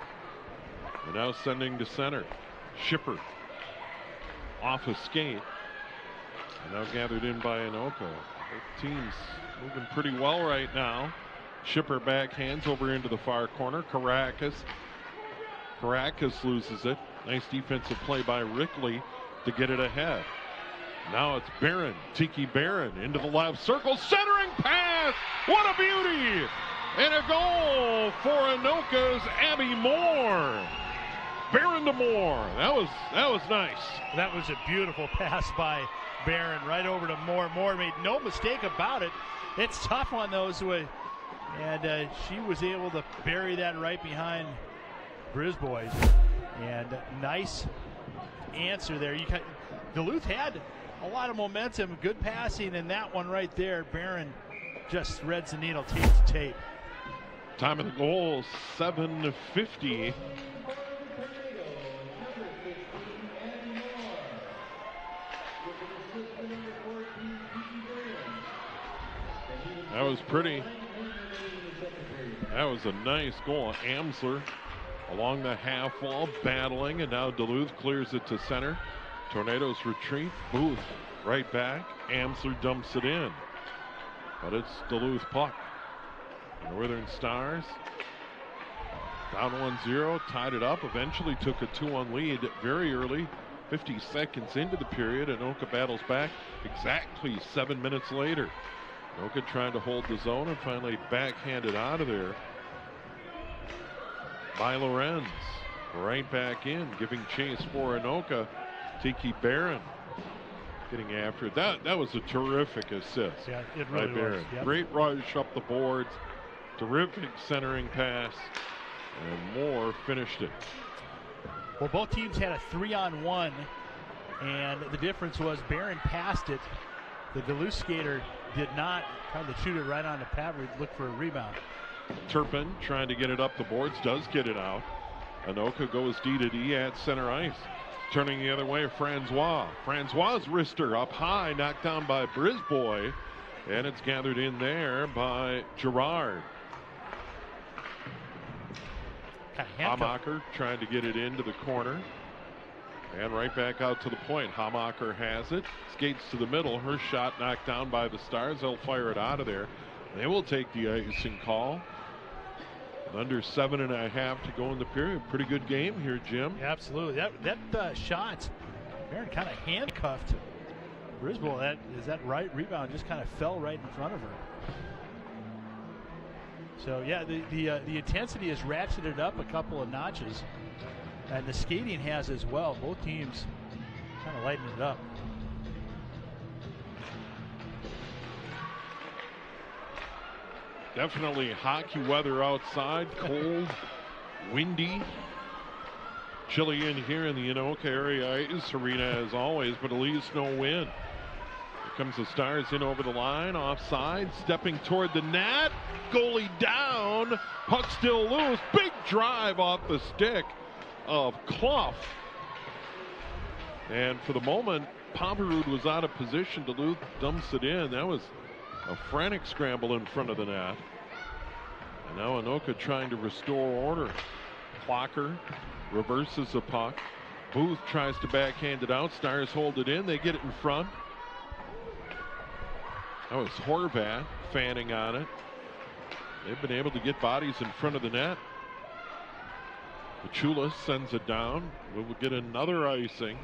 And now sending to center. Schipper off a skate. And now gathered in by Anoka. Both teams moving pretty well right now. Schipper backhands over into the far corner. Caracas loses it. Nice defensive play by Rickley to get it ahead. Now it's Barron, Tiki Barron into the left circle, centering pass. What a beauty! And a goal for Anoka's Abby Moore. Barron to Moore. That was nice.
That was a beautiful pass by Barron right over to Moore. Moore made no mistake about it. It's tough on those, and she was able to bury that right behind Brisbois. And nice answer there. Duluth had a lot of momentum, good passing, and that one right there, Barron just threads the needle tape to tape.
Time of the goal, 7:50. That was pretty. That was a nice goal. Amsler along the half wall, battling, and now Duluth clears it to center. Tornadoes retreat. Booth right back. Amsler dumps it in. But it's Duluth puck. Northern Stars down 1-0, tied it up, eventually took a 2-1 lead very early, 50 seconds into the period. Anoka battles back exactly 7 minutes later. Anoka trying to hold the zone and finally backhanded out of there by Lorenz. Right back in, giving chase for Anoka. Tiki Barron getting after it. That was a terrific assist.
Yeah, it really
by Barron.
was. Yep.
Great rush up the boards. Terrific centering pass. And Moore finished it.
Well, both teams had a 3-on-1, and the difference was Barron passed it. The Duluth skater did not, trying to shoot it right on the pad, look for a rebound.
Turpin trying to get it up the boards, does get it out. Anoka goes D to D at center ice. Turning the other way, Francois. Francois' wrister up high, knocked down by Brisbois, and it's gathered in there by Gerard. Hamacher trying to get it into the corner. And right back out to the point. Hamacher has it. Skates to the middle. Her shot knocked down by the Stars. They'll fire it out of there. They will take the icing call. Under 7.5 to go in the period. Pretty good game here, Jim.
Yeah, absolutely. That shot, Barron kind of handcuffed Brisbois. That right rebound just kind of fell right in front of her. So yeah, the intensity has ratcheted up a couple of notches, and the skating has as well. Both teams kind of lighting it up.
Definitely hockey weather outside, cold, windy, chilly in here in the Anoka area ice arena as always, but at least no wind. Here comes the Stars in over the line, offside, stepping toward the net, goalie down, puck still loose, big drive off the stick of Clough. And for the moment, Pomerud was out of position. Duluth dumps it in. That was a frantic scramble in front of the net. And now Anoka trying to restore order. Clocker reverses the puck. Booth tries to backhand it out. Stars hold it in. They get it in front. That was Horvat fanning on it. They've been able to get bodies in front of the net. Pachulis sends it down. We'll get another icing.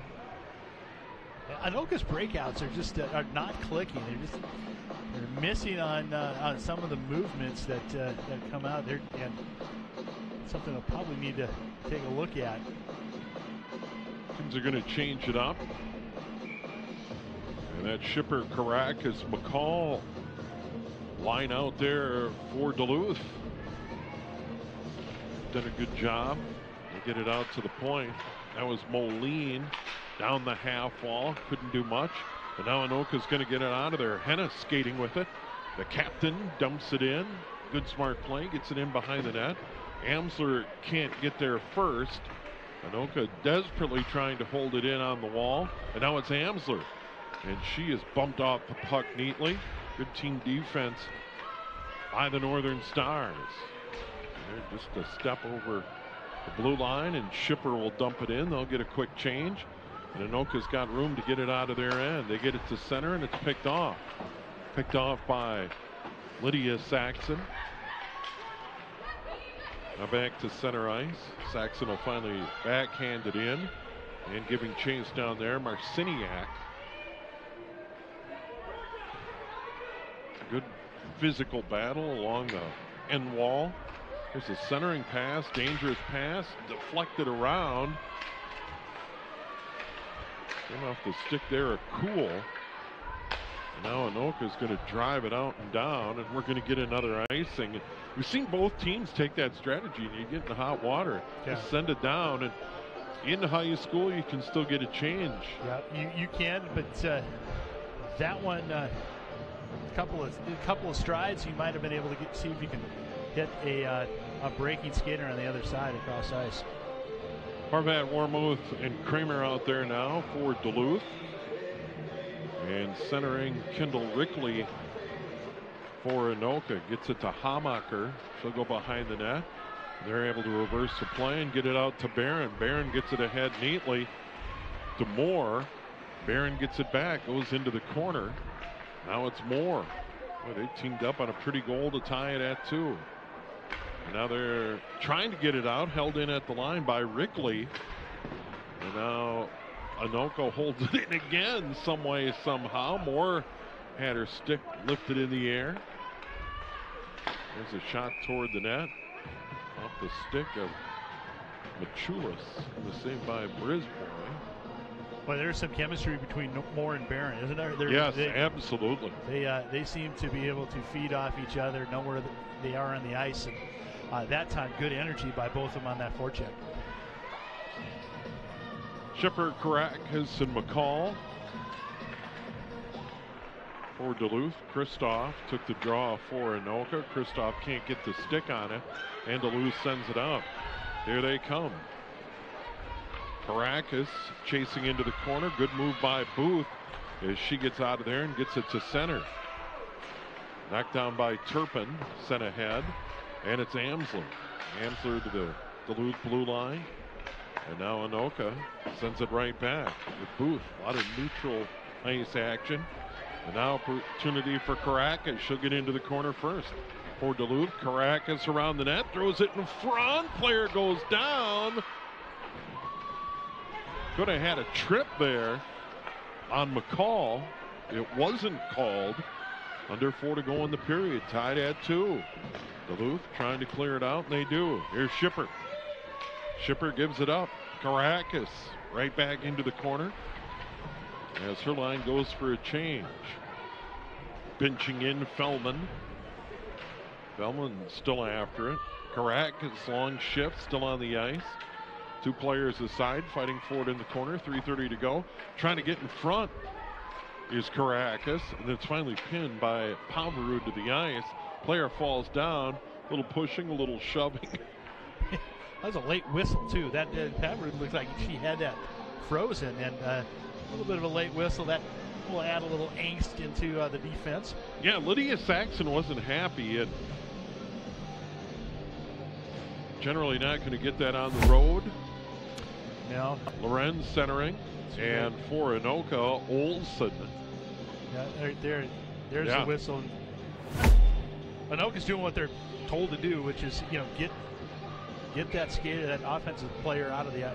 Anoka's breakouts are just are not clicking. They're missing on some of the movements that come out there, and something they'll probably need to take a look at.
Teams are going to change it up. And that shipper Caracas McCall line out there for Duluth. Done a good job. They get it out to the point. That was Moline down the half wall. Couldn't do much. And now Anoka's going to get it out of there. Henna skating with it. The captain dumps it in. Good smart play. Gets it in behind the net. Amsler can't get there first. Anoka desperately trying to hold it in on the wall. And now it's Amsler. And she is bumped off the puck neatly. Good team defense by the Northern Stars. They're just a step over the blue line, and Shipper will dump it in. They'll get a quick change. And Anoka's got room to get it out of their end. They get it to center, and it's picked off. Picked off by Lydia Saxon. Now back to center ice. Saxon will finally backhand it in. And giving chase down there, Marciniak. Good physical battle along the end wall. There's a centering pass, dangerous pass, deflected around. Came off the stick there, a Cool. And now Anoka's going to drive it out and down, and we're going to get another icing. We've seen both teams take that strategy, and you get in the hot water, just send it down, and in high school you can still get a change.
Yeah, you can, but that one, a couple of strides, you might have been able to see if you can hit a breaking skater on the other side across ice.
Horvat, Warmuth, and Kramer out there now for Duluth. And centering Kendall Rickley for Anoka. Gets it to Hamacher. She'll go behind the net. They're able to reverse the play and get it out to Barron. Barron gets it ahead neatly to Moore. Barron gets it back, goes into the corner. Now it's Moore. Boy, they teamed up on a pretty goal to tie it at 2. And now they're trying to get it out, held in at the line by Rickley. And now Anoka holds it in again, some way, somehow. Moore had her stick lifted in the air. There's a shot toward the net. Off the stick of Machulis. The save by Brisbois.
Well, there's some chemistry between Moore and Barron, isn't there?
Yes, absolutely.
They seem to be able to feed off each other, know where they are on the ice, and that time, good energy by both of them on that forecheck.
Shipper, Caracas, and McCall. For Duluth, Kristoff took the draw for Anoka. Kristoff can't get the stick on it, and Duluth sends it out. Here they come. Caracas chasing into the corner. Good move by Booth as she gets out of there and gets it to center. Knocked down by Turpin, sent ahead, and it's Amsler. Amsler to the Duluth blue line. And now Anoka sends it right back with Booth. A lot of neutral ice action. And now opportunity for Caracas. She'll get into the corner first. For Duluth, Caracas around the net, throws it in front. Player goes down. Could have had a trip there on McCall. It wasn't called. Under 4 to go in the period. Tied at 2. Duluth trying to clear it out, and they do. Here's Shipper. Shipper gives it up. Caracas right back into the corner as her line goes for a change. Pinching in Fellman. Fellman still after it. Caracas long shift, still on the ice. 2 players aside, fighting for it in the corner. 3:30 to go. Trying to get in front is Caracas, and it's finally pinned by Pavarud to the ice. Player falls down. A little pushing, a little shoving.
That was a late whistle, too. That Pavarud looked like she had that frozen, and a little bit of a late whistle. That will add a little angst into the defense.
Yeah, Lydia Saxon wasn't happy. And generally not going to get that on the road.
No.
Lorenz centering. And for Anoka, Olsen.
Yeah, there's the whistle. Anoka's doing what they're told to do, which is, get that skater, that offensive player out of the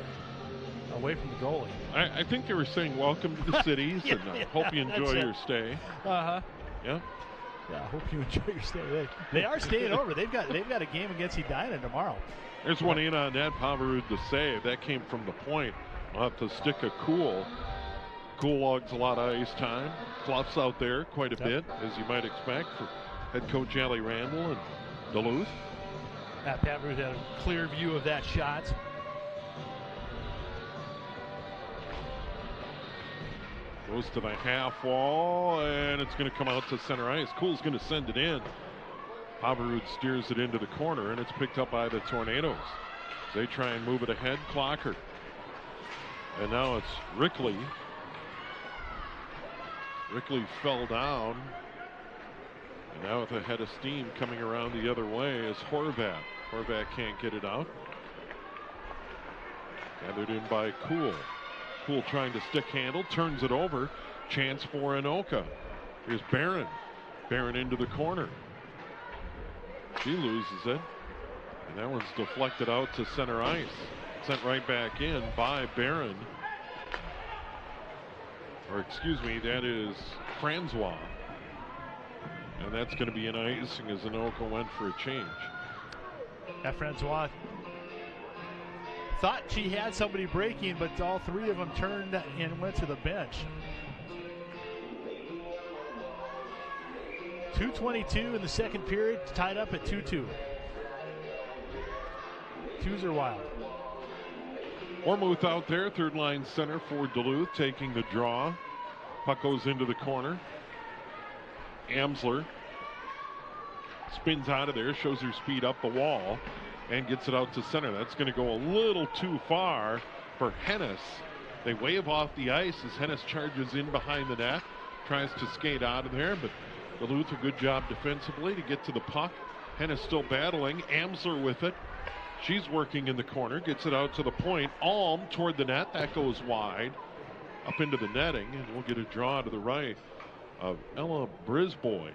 away from the goalie.
I think they were saying welcome to the cities, and I hope you enjoy your stay.
Uh-huh.
Yeah.
Yeah, I hope you enjoy your stay. They are staying over. They've got a game against Edina tomorrow.
There's one in on that. Pavarud the save. That came from the point. I'll have to stick a Cool. Cool logs a lot of ice time. Clough's out there quite a bit, as you might expect, for head coach Allie Randall and Duluth.
Pavarud had a clear view of that shot.
Goes to the half wall, and it's going to come out to center ice. Cool's going to send it in. Pavarud steers it into the corner, and it's picked up by the Tornadoes. They try and move it ahead. Clocker. And now it's Rickley. Rickley fell down. And now with a head of steam coming around the other way is Horvat. Horvat can't get it out. Gathered in by Cool. Cool trying to stick handle, turns it over. Chance for Anoka. Here's Barron. Barron into the corner. She loses it. And that one's deflected out to center ice. Sent right back in by Barron. Or excuse me, that is Francois. And that's going to be an icing as Anoka went for a change.
Yeah, Francois thought she had somebody breaking, but all 3 of them turned and went to the bench. 2:22 in the second period, tied up at 2-2. Twos are wild.
Ormuth out there, third line center for Duluth, taking the draw. Puck goes into the corner. Amsler spins out of there, shows her speed up the wall, and gets it out to center. That's going to go a little too far for Hennis. They wave off the ice as Hennis charges in behind the net, tries to skate out of there, but Duluth a good job defensively to get to the puck. Hennis still battling. Amsler with it. She's working in the corner, gets it out to the point. Alm toward the net. That goes wide up into the netting, and we'll get a draw to the right of Ella Brisboy,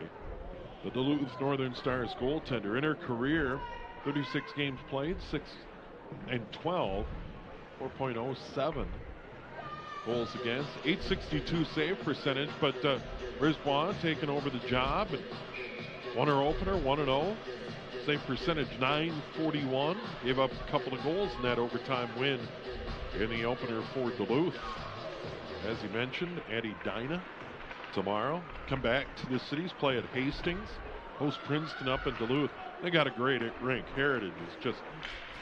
the Duluth Northern Stars goaltender. In her career, 36 games played, 6 and 12, 4.07 goals against, 862 save percentage, but Brisbois taking over the job and won her opener, 1-0. Save percentage 941. Gave up a couple of goals in that overtime win in the opener for Duluth. As he mentioned, Addie Dinah tomorrow. Come back to the cities, play at Hastings, host Princeton up in Duluth. They got a great rink. Heritage is just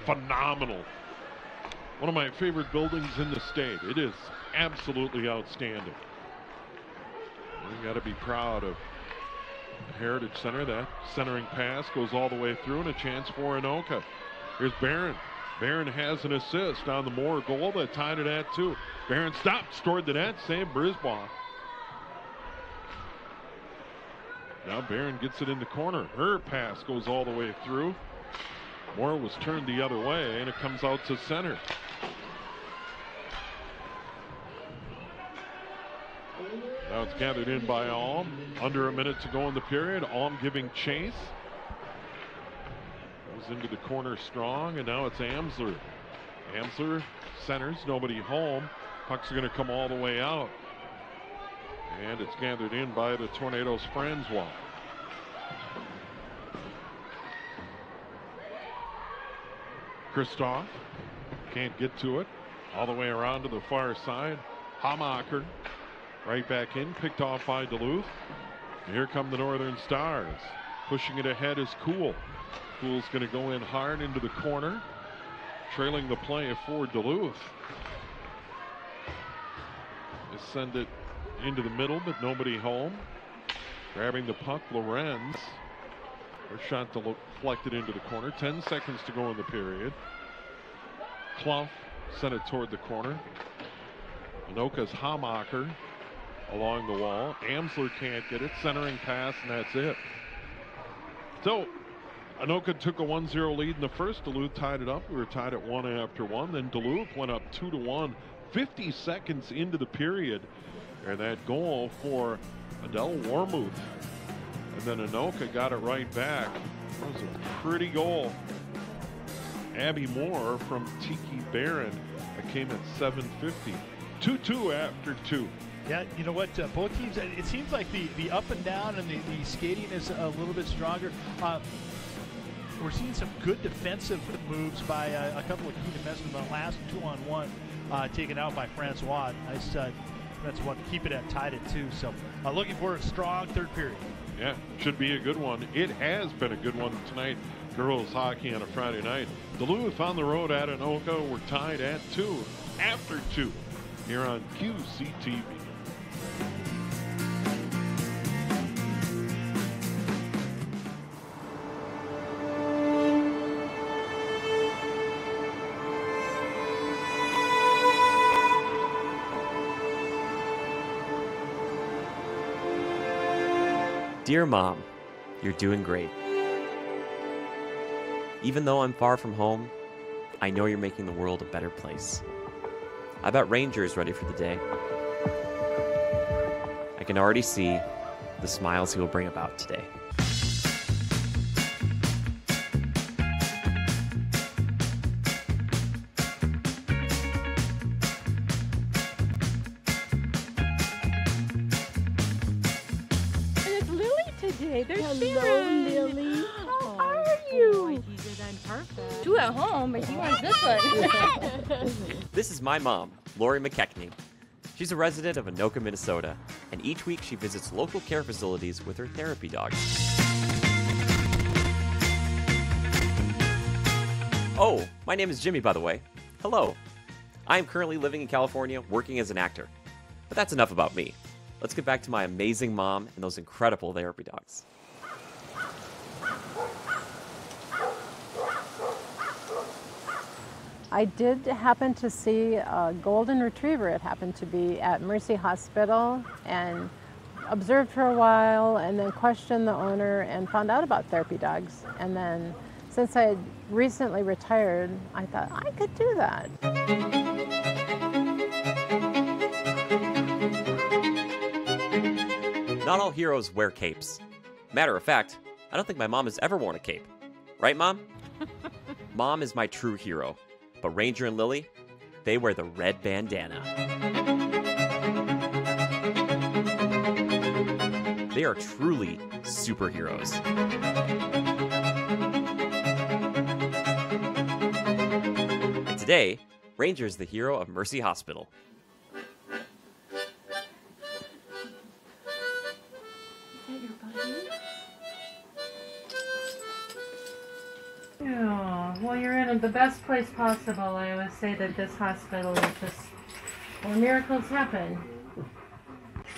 phenomenal. One of my favorite buildings in the state. It is absolutely outstanding. We got to be proud of Heritage Center. That centering pass goes all the way through, and a chance for Anoka. Here's Barron. Barron has an assist on the Moore goal that tied it at 2. Barron stops toward the net, save Brisbois. Now Barron gets it in the corner. Her pass goes all the way through. Moore was turned the other way, and it comes out to center. Now it's gathered in by Alm. Under a minute to go in the period. Alm giving chase. Goes into the corner strong, and now it's Amsler. Amsler centers, nobody home. Pucks are going to come all the way out. And it's gathered in by the Tornadoes' Francois. Kristoff can't get to it. All the way around to the far side. Hamacher right back in, picked off by Duluth. And here come the Northern Stars. Pushing it ahead is Cool. Cool's going to go in hard into the corner. Trailing the play for Duluth. They send it into the middle, but nobody home. Grabbing the puck, Lorenz. Her shot deflected into the corner. 10 seconds to go in the period. Clough sent it toward the corner. Anoka's Hamacher along the wall. Amsler can't get it. Centering pass, and that's it. So Anoka took a 1-0 lead in the first. Duluth tied it up. We were tied at 1 after 1. Then Duluth went up 2-1. 50 seconds into the period. And that goal for Adele Warmuth. And then Anoka got it right back. That was a pretty goal. Abby Moore from Tiki Barron. That came at 7:50. 2-2 after 2.
Yeah, you know what? Both teams, it seems like the up and down and the skating is a little bit stronger. We're seeing some good defensive moves by a couple of key defensemen. The last 2-on-1 taken out by Francois. Nice Francois to keep it tied at 2. So looking for a strong third period.
Yeah, should be a good one. It has been a good one tonight. Girls hockey on a Friday night. Duluth on the road at Anoka. We're tied at 2 after 2 here on QCTV.
Dear Mom, you're doing great. Even though I'm far from home, I know you're making the world a better place. I bet Ranger is ready for the day. I can already see the smiles he will bring about today.
Hello, Lily. How are you? I'm perfect. 2 at home, but you want this one.
This is my mom, Lori McKechnie. She's a resident of Anoka, Minnesota, and each week she visits local care facilities with her therapy dogs. Oh, my name is Jimmy, by the way. Hello. I am currently living in California, working as an actor. But that's enough about me. Let's get back to my amazing mom and those incredible therapy dogs.
I did happen to see a golden retriever. It happened to be at Mercy Hospital, and observed for a while and then questioned the owner and found out about therapy dogs, and then since I had recently retired, I thought I could do that.
Not all heroes wear capes. Matter of fact, I don't think my mom has ever worn a cape. Right, Mom? Mom is my true hero, but Ranger and Lily, they wear the red bandana. They are truly superheroes. And today, Ranger is the hero of Mercy Hospital.
Yeah, well, you're in the best place possible. I always say that this hospital is just where miracles happen.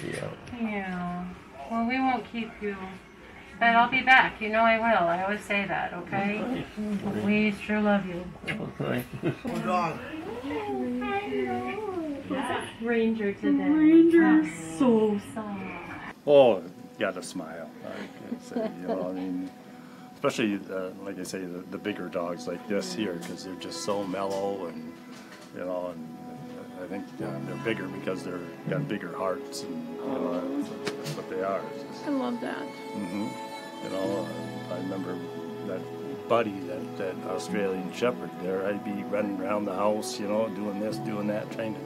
Yeah.
Yeah. Well, we won't keep you, but I'll be back. You know I will. I always say that, okay? We sure love you.
Thank you.
Ranger today.
Ranger's
so soft.
Oh, got a smile. I can say, you know, I mean, especially like I say, the bigger dogs like this here, because they're just so mellow, and you know, and I think they're bigger because they're got bigger hearts, and you know, that's what they are.
I love that.
Mm-hmm. You know, I remember that Buddy, that Australian Shepherd there. I'd be running around the house, you know, doing this, doing that, trying to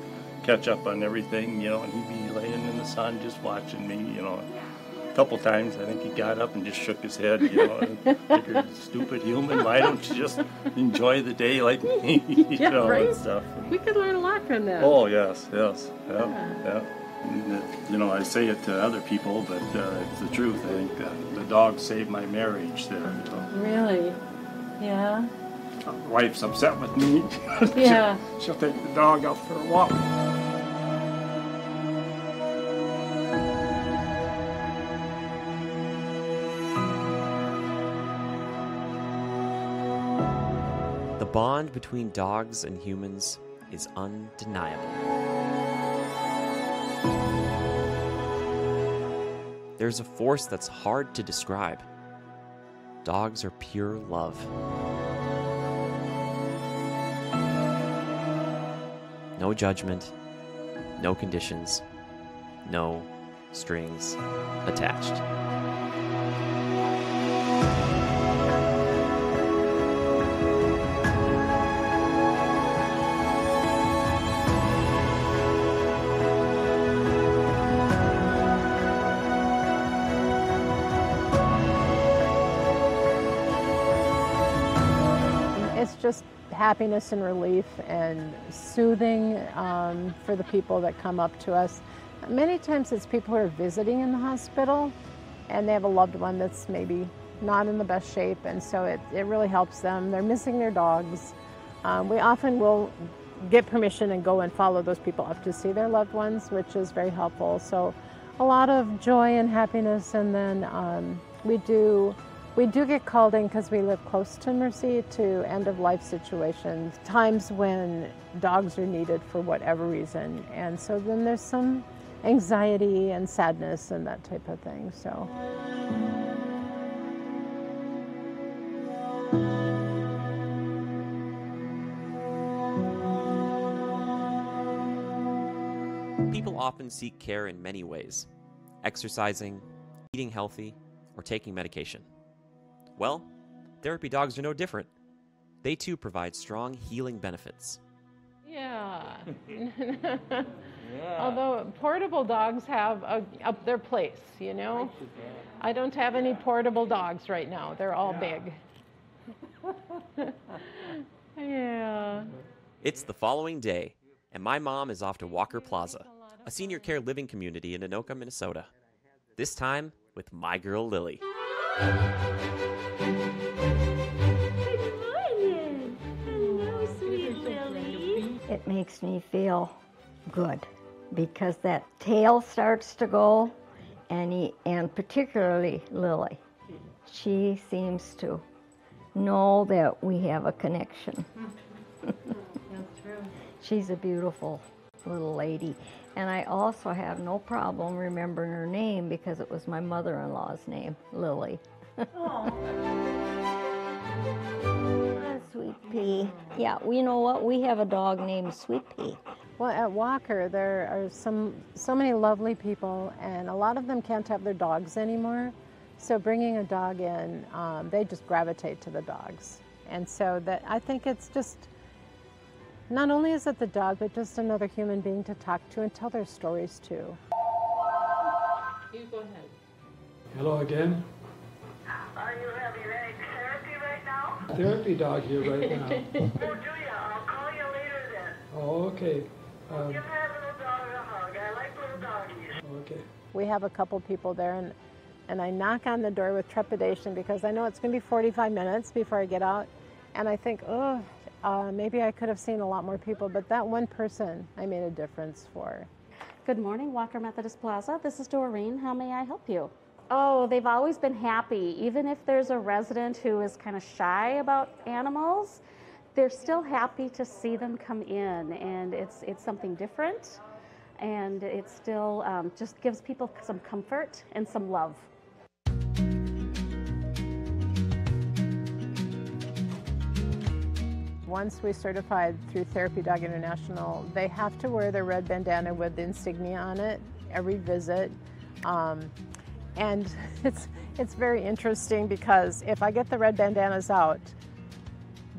catch up on everything, you know, and he'd be laying in the sun just watching me, you know. A couple times I think he got up and just shook his head, you know, and figured, stupid human, why don't you just enjoy the day like me, you know,
right?
and stuff.
We could learn a lot from them.
Oh, yes, yeah. And, you know, I say it to other people, but it's the truth. I think the dog saved my marriage there. You know.
Really? Yeah.
My wife's upset with me.
Yeah.
She'll take the dog out for a walk.
The bond between dogs and humans is undeniable. There's a force that's hard to describe. Dogs are pure love. No judgment, no conditions, no strings attached.
It's just happiness and relief and soothing for the people that come up to us. Many times it's people who are visiting in the hospital and they have a loved one that's maybe not in the best shape, and so it really helps them. They're missing their dogs. We often will get permission and go and follow those people up to see their loved ones, which is very helpful. So a lot of joy and happiness, and then we do get called in because we live close to Mercy to end-of-life situations, times when dogs are needed for whatever reason. And so then there's some anxiety and sadness and that type of thing. So.
People often seek care in many ways: exercising, eating healthy, or taking medication. Well, therapy dogs are no different. They too provide strong healing benefits.
Yeah. Although portable dogs have their place, you know. I don't have any portable dogs right now. They're all big. Yeah.
It's the following day, and my mom is off to Walker Plaza, a senior care living community in Anoka, Minnesota. This time with my girl Lily.
It makes me feel good because that tail starts to go, and particularly Lily. She seems to know that we have a connection.
That's true.
She's a beautiful little lady. And I also have no problem remembering her name because it was my mother-in-law's name, Lily. Pea. Yeah, you know what? We have a dog named Sweet Pea.
Well, at Walker, there are so many lovely people, and a lot of them can't have their dogs anymore. So bringing a dog in, they just gravitate to the dogs. And so that I think it's just, not only is it the dog, but just another human being to talk to and tell their stories to.
You go ahead.
Hello again.
Are you having any therapy right now?
Therapy dog here right now.
Oh, do ya? I'll call you later then.
Oh, okay.
Give that little dog a hug. I like little doggies.
Okay.
We have a couple people there, and I knock on the door with trepidation because I know it's going to be 45 minutes before I get out. And I think, maybe I could have seen a lot more people, but that one person I made a difference for.
Good morning, Walker Methodist Plaza. This is Doreen. How may I help you? Oh, they've always been happy. Even if there's a resident who is kind of shy about animals, they're still happy to see them come in, and it's something different, and it still just gives people some comfort and some love.
Once we certified through Therapy Dog International, they have to wear their red bandana with the insignia on it every visit. And it's very interesting because if I get the red bandanas out,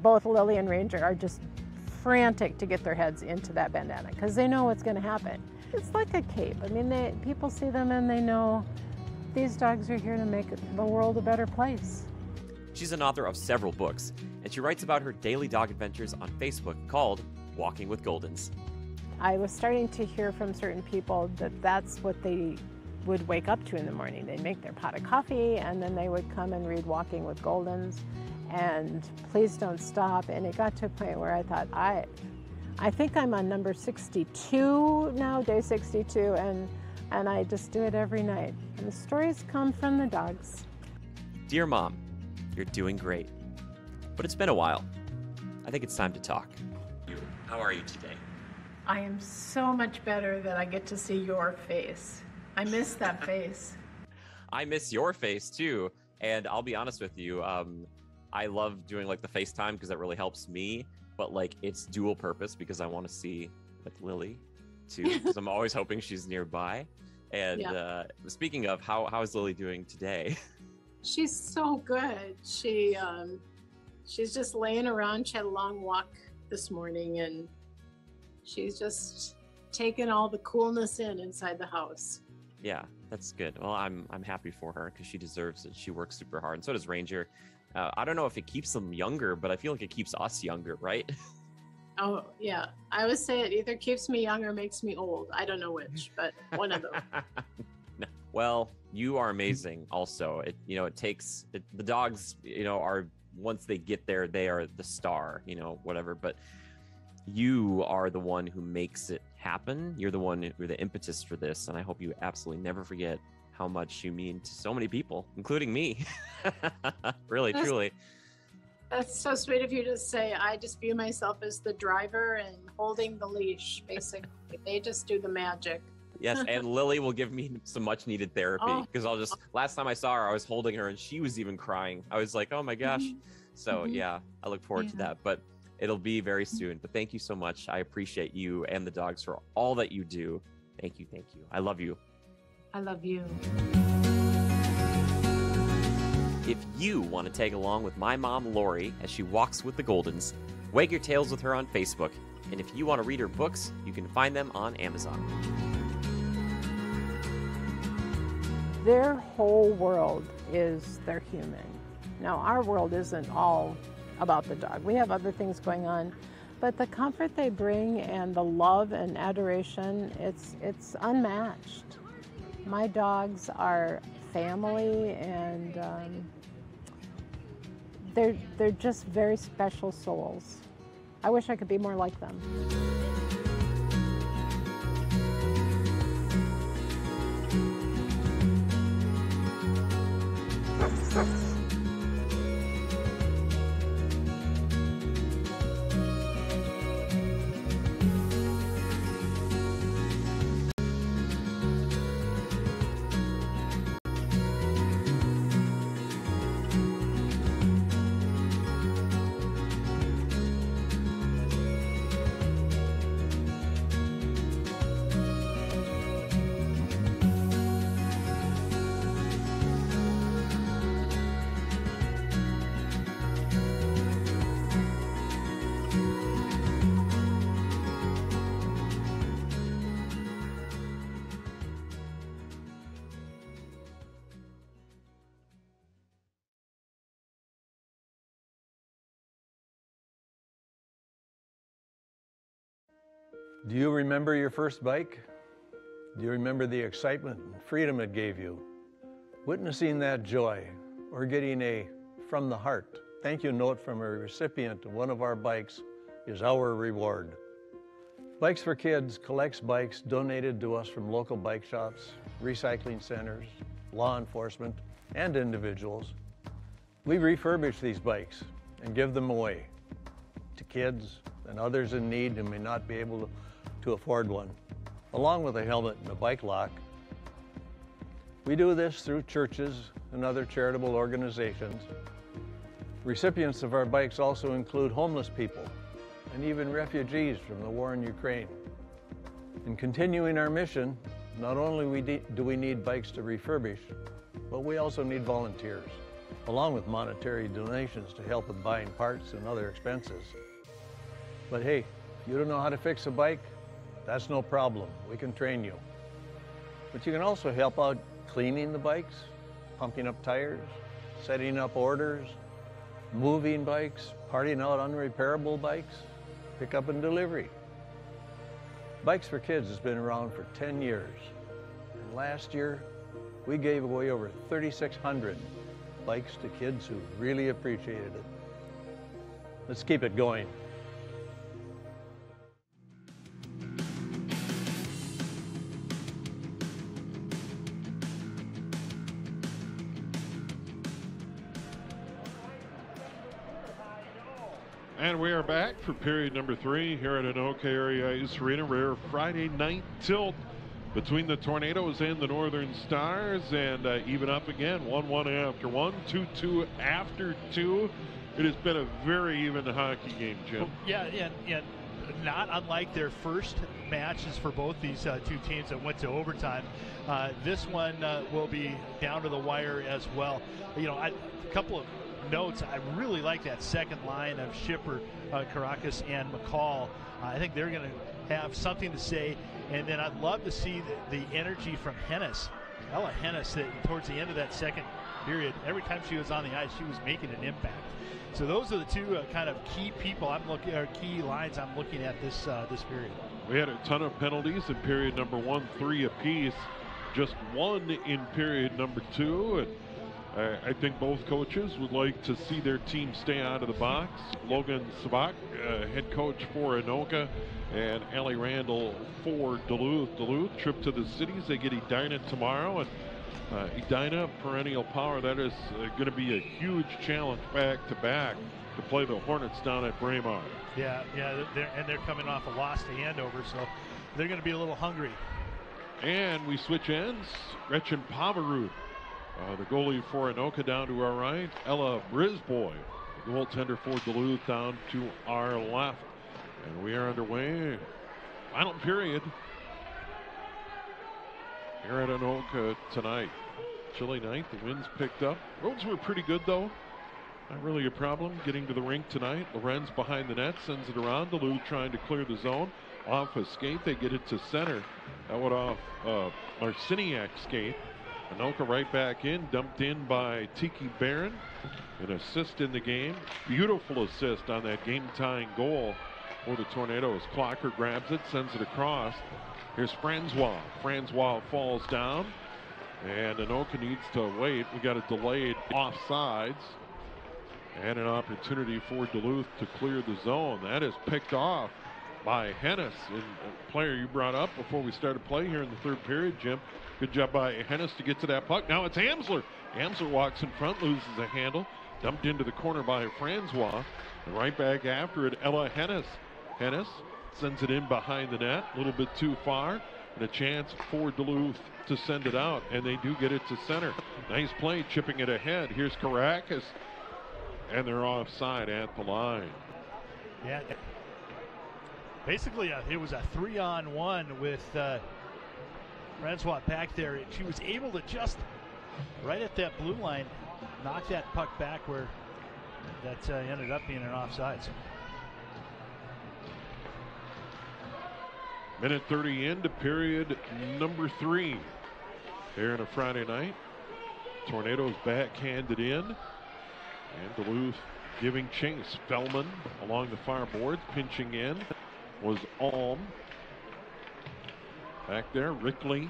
both Lily and Ranger are just frantic to get their heads into that bandana because they know what's going to happen. It's like a cape. I mean, people see them and they know these dogs are here to make the world a better place.
She's an author of several books, and she writes about her daily dog adventures on Facebook called Walking with Goldens.
I was starting to hear from certain people that that's what they would wake up to in the morning. They'd make their pot of coffee and then they would come and read Walking with Goldens and Please Don't Stop. And it got to a point where I thought, I think I'm on number 62 now, day 62, and I just do it every night. And the stories come from the dogs.
Dear Mom, you're doing great. But it's been a while. I think it's time to talk. How are you today?
I am so much better that I get to see your face. I miss that face.
I miss your face too. And I'll be honest with you, I love doing like the FaceTime because that really helps me. But like it's dual purpose because I want to see like Lily too, because I'm always hoping she's nearby. And speaking of, how is Lily doing today?
She's so good. She's just laying around. She had a long walk this morning and she's just taking all the coolness inside the house.
Yeah, that's good. Well, I'm happy for her because she deserves it. She works super hard, and so does Ranger. I don't know if it keeps them younger, but I feel like it keeps us younger, right?
Oh, yeah. I would say it either keeps me young or makes me old. I don't know which, but one of those.
Well, you are amazing also. It takes the dogs, are once they get there, they are the star, whatever. But you are the one who makes it happen. You're the one who's the impetus for this. And I hope you absolutely never forget how much you mean to so many people, including me. Really, truly.
That's so sweet of you to say. I just view myself as the driver and holding the leash, basically. They just do the magic.
Yes, and Lily will give me some much needed therapy because last time I saw her, I was holding her and she was even crying. I was like, oh my gosh. So yeah, I look forward to that, but it'll be very soon. But thank you so much. I appreciate you and the dogs for all that you do. Thank you. Thank you. I love you.
I love you.
If you want to tag along with my mom, Lori, as she walks with the Goldens, wag your tails with her on Facebook. And if you want to read her books, you can find them on Amazon.
Their whole world is their human. Now, our world isn't all about the dog. We have other things going on, but the comfort they bring and the love and adoration, it's unmatched. My dogs are family, and they're just very special souls. I wish I could be more like them.
Do you remember your first bike? Do you remember the excitement and freedom it gave you? Witnessing that joy or getting a from the heart thank you note from a recipient of one of our bikes is our reward. Bikes for Kids collects bikes donated to us from local bike shops, recycling centers, law enforcement, and individuals. We refurbish these bikes and give them away to kids and others in need who may not be able to afford one, along with a helmet and a bike lock. We do this through churches and other charitable organizations. Recipients of our bikes also include homeless people and even refugees from the war in Ukraine. In continuing our mission, not only do we need bikes to refurbish, but we also need volunteers, along with monetary donations to help with buying parts and other expenses. But hey, if you don't know how to fix a bike, that's no problem. We can train you. But you can also help out cleaning the bikes, pumping up tires, setting up orders, moving bikes, parting out unrepairable bikes, pickup and delivery. Bikes for Kids has been around for 10 years. And last year, we gave away over 3,600 bikes to kids who really appreciated it. Let's keep it going.
And we are back for period number 3 here at Anoka Area Ice Arena. Rare Friday night tilt between the Tornadoes and the Northern Stars, and even up again, 1-1 after 1, 2-2 after 2. It has been a very even hockey game, Jim.
Yeah, and not unlike their first matches for both these two teams that went to overtime. This one will be down to the wire as well. You know, a couple of notes. I really like that second line of Schipper, Caracas, and McCall. I think they're going to have something to say. And then I'd love to see the energy from Hennis, Ella Hennis, that towards the end of that second period, every time she was on the ice, she was making an impact. So those are the two kind of key people key lines I'm looking at this period.
We had a ton of penalties in period number 1, 3 apiece. Just one in period number 2. And I think both coaches would like to see their team stay out of the box. Logan Sabak, head coach for Anoka, and Allie Randall for Duluth. Duluth, trip to the cities. They get Edina tomorrow. And Edina, perennial power, that is going to be a huge challenge back-to-back to play the Hornets down at Braemar.
Yeah, they're coming off a loss to Andover, so they're going to be a little hungry.
And we switch ends. Gretchen Pavarud, the goalie for Anoka, down to our right. Ella Brisboy, the goaltender for Duluth, down to our left. And we are underway. Final period here at Anoka tonight. Chilly night, the winds picked up. Roads were pretty good though. Not really a problem getting to the rink tonight. Lorenz behind the net, sends it around. Duluth trying to clear the zone. Off a skate, they get it to center. That went off Marciniak's skate. Anoka right back in, dumped in by Tiki Barron. An assist in the game. Beautiful assist on that game-tying goal for the Tornadoes. Clocker grabs it, sends it across. Here's Francois. Francois falls down, and Anoka needs to wait. We got a delayed offsides and an opportunity for Duluth to clear the zone. That is picked off by Hennis, and a player you brought up before we started play here in the third period, Jim. Good job by Hennis to get to that puck. Now it's Amsler. Amsler walks in front, loses a handle, dumped into the corner by Francois, and right back after it, Ella Hennis. Hennis sends it in behind the net, a little bit too far, and a chance for Duluth to send it out, and they do get it to center. Nice play, chipping it ahead. Here's Caracas, and they're offside at the line.
Yeah, basically it was a 3-on-1 with Francois back there. She was able to just, right at that blue line, knock that puck back where that ended up being an offsides.
Minute 30 into period number 3 here on a Friday night. Tornadoes backhanded in, and Duluth giving chase. Fellman along the far boards, pinching in was Alm. Back there, Rickley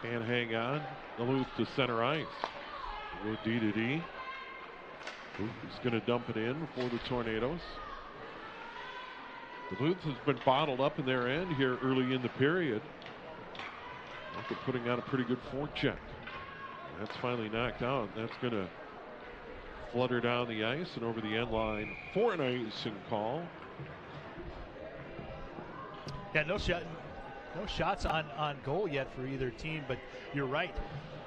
can't hang on. Duluth to center ice. Go D to D. He's going to dump it in for the Tornadoes. Duluth has been bottled up in their end here early in the period. They're putting out a pretty good forecheck. That's finally knocked out. That's going to flutter down the ice and over the end line for an icing call.
Yeah, no shots on goal yet for either team, but you're right.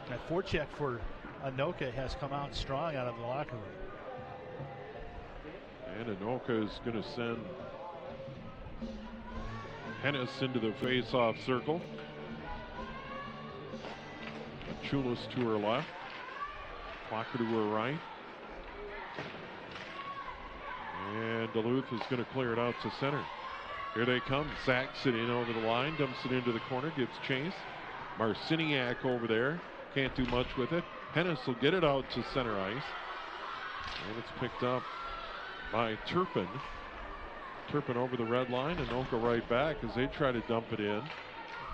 That forecheck for Anoka has come out strong out of the locker room.
And Anoka is going to send Hennis into the face-off circle. Chulis to her left. Clocker to her right. And Duluth is going to clear it out to center. Here they come. Sacks it in over the line, dumps it into the corner, gives chase. Marciniak over there. Can't do much with it. Hennis will get it out to center ice. And it's picked up by Turpin. Turpin over the red line, and Anoka right back as they try to dump it in.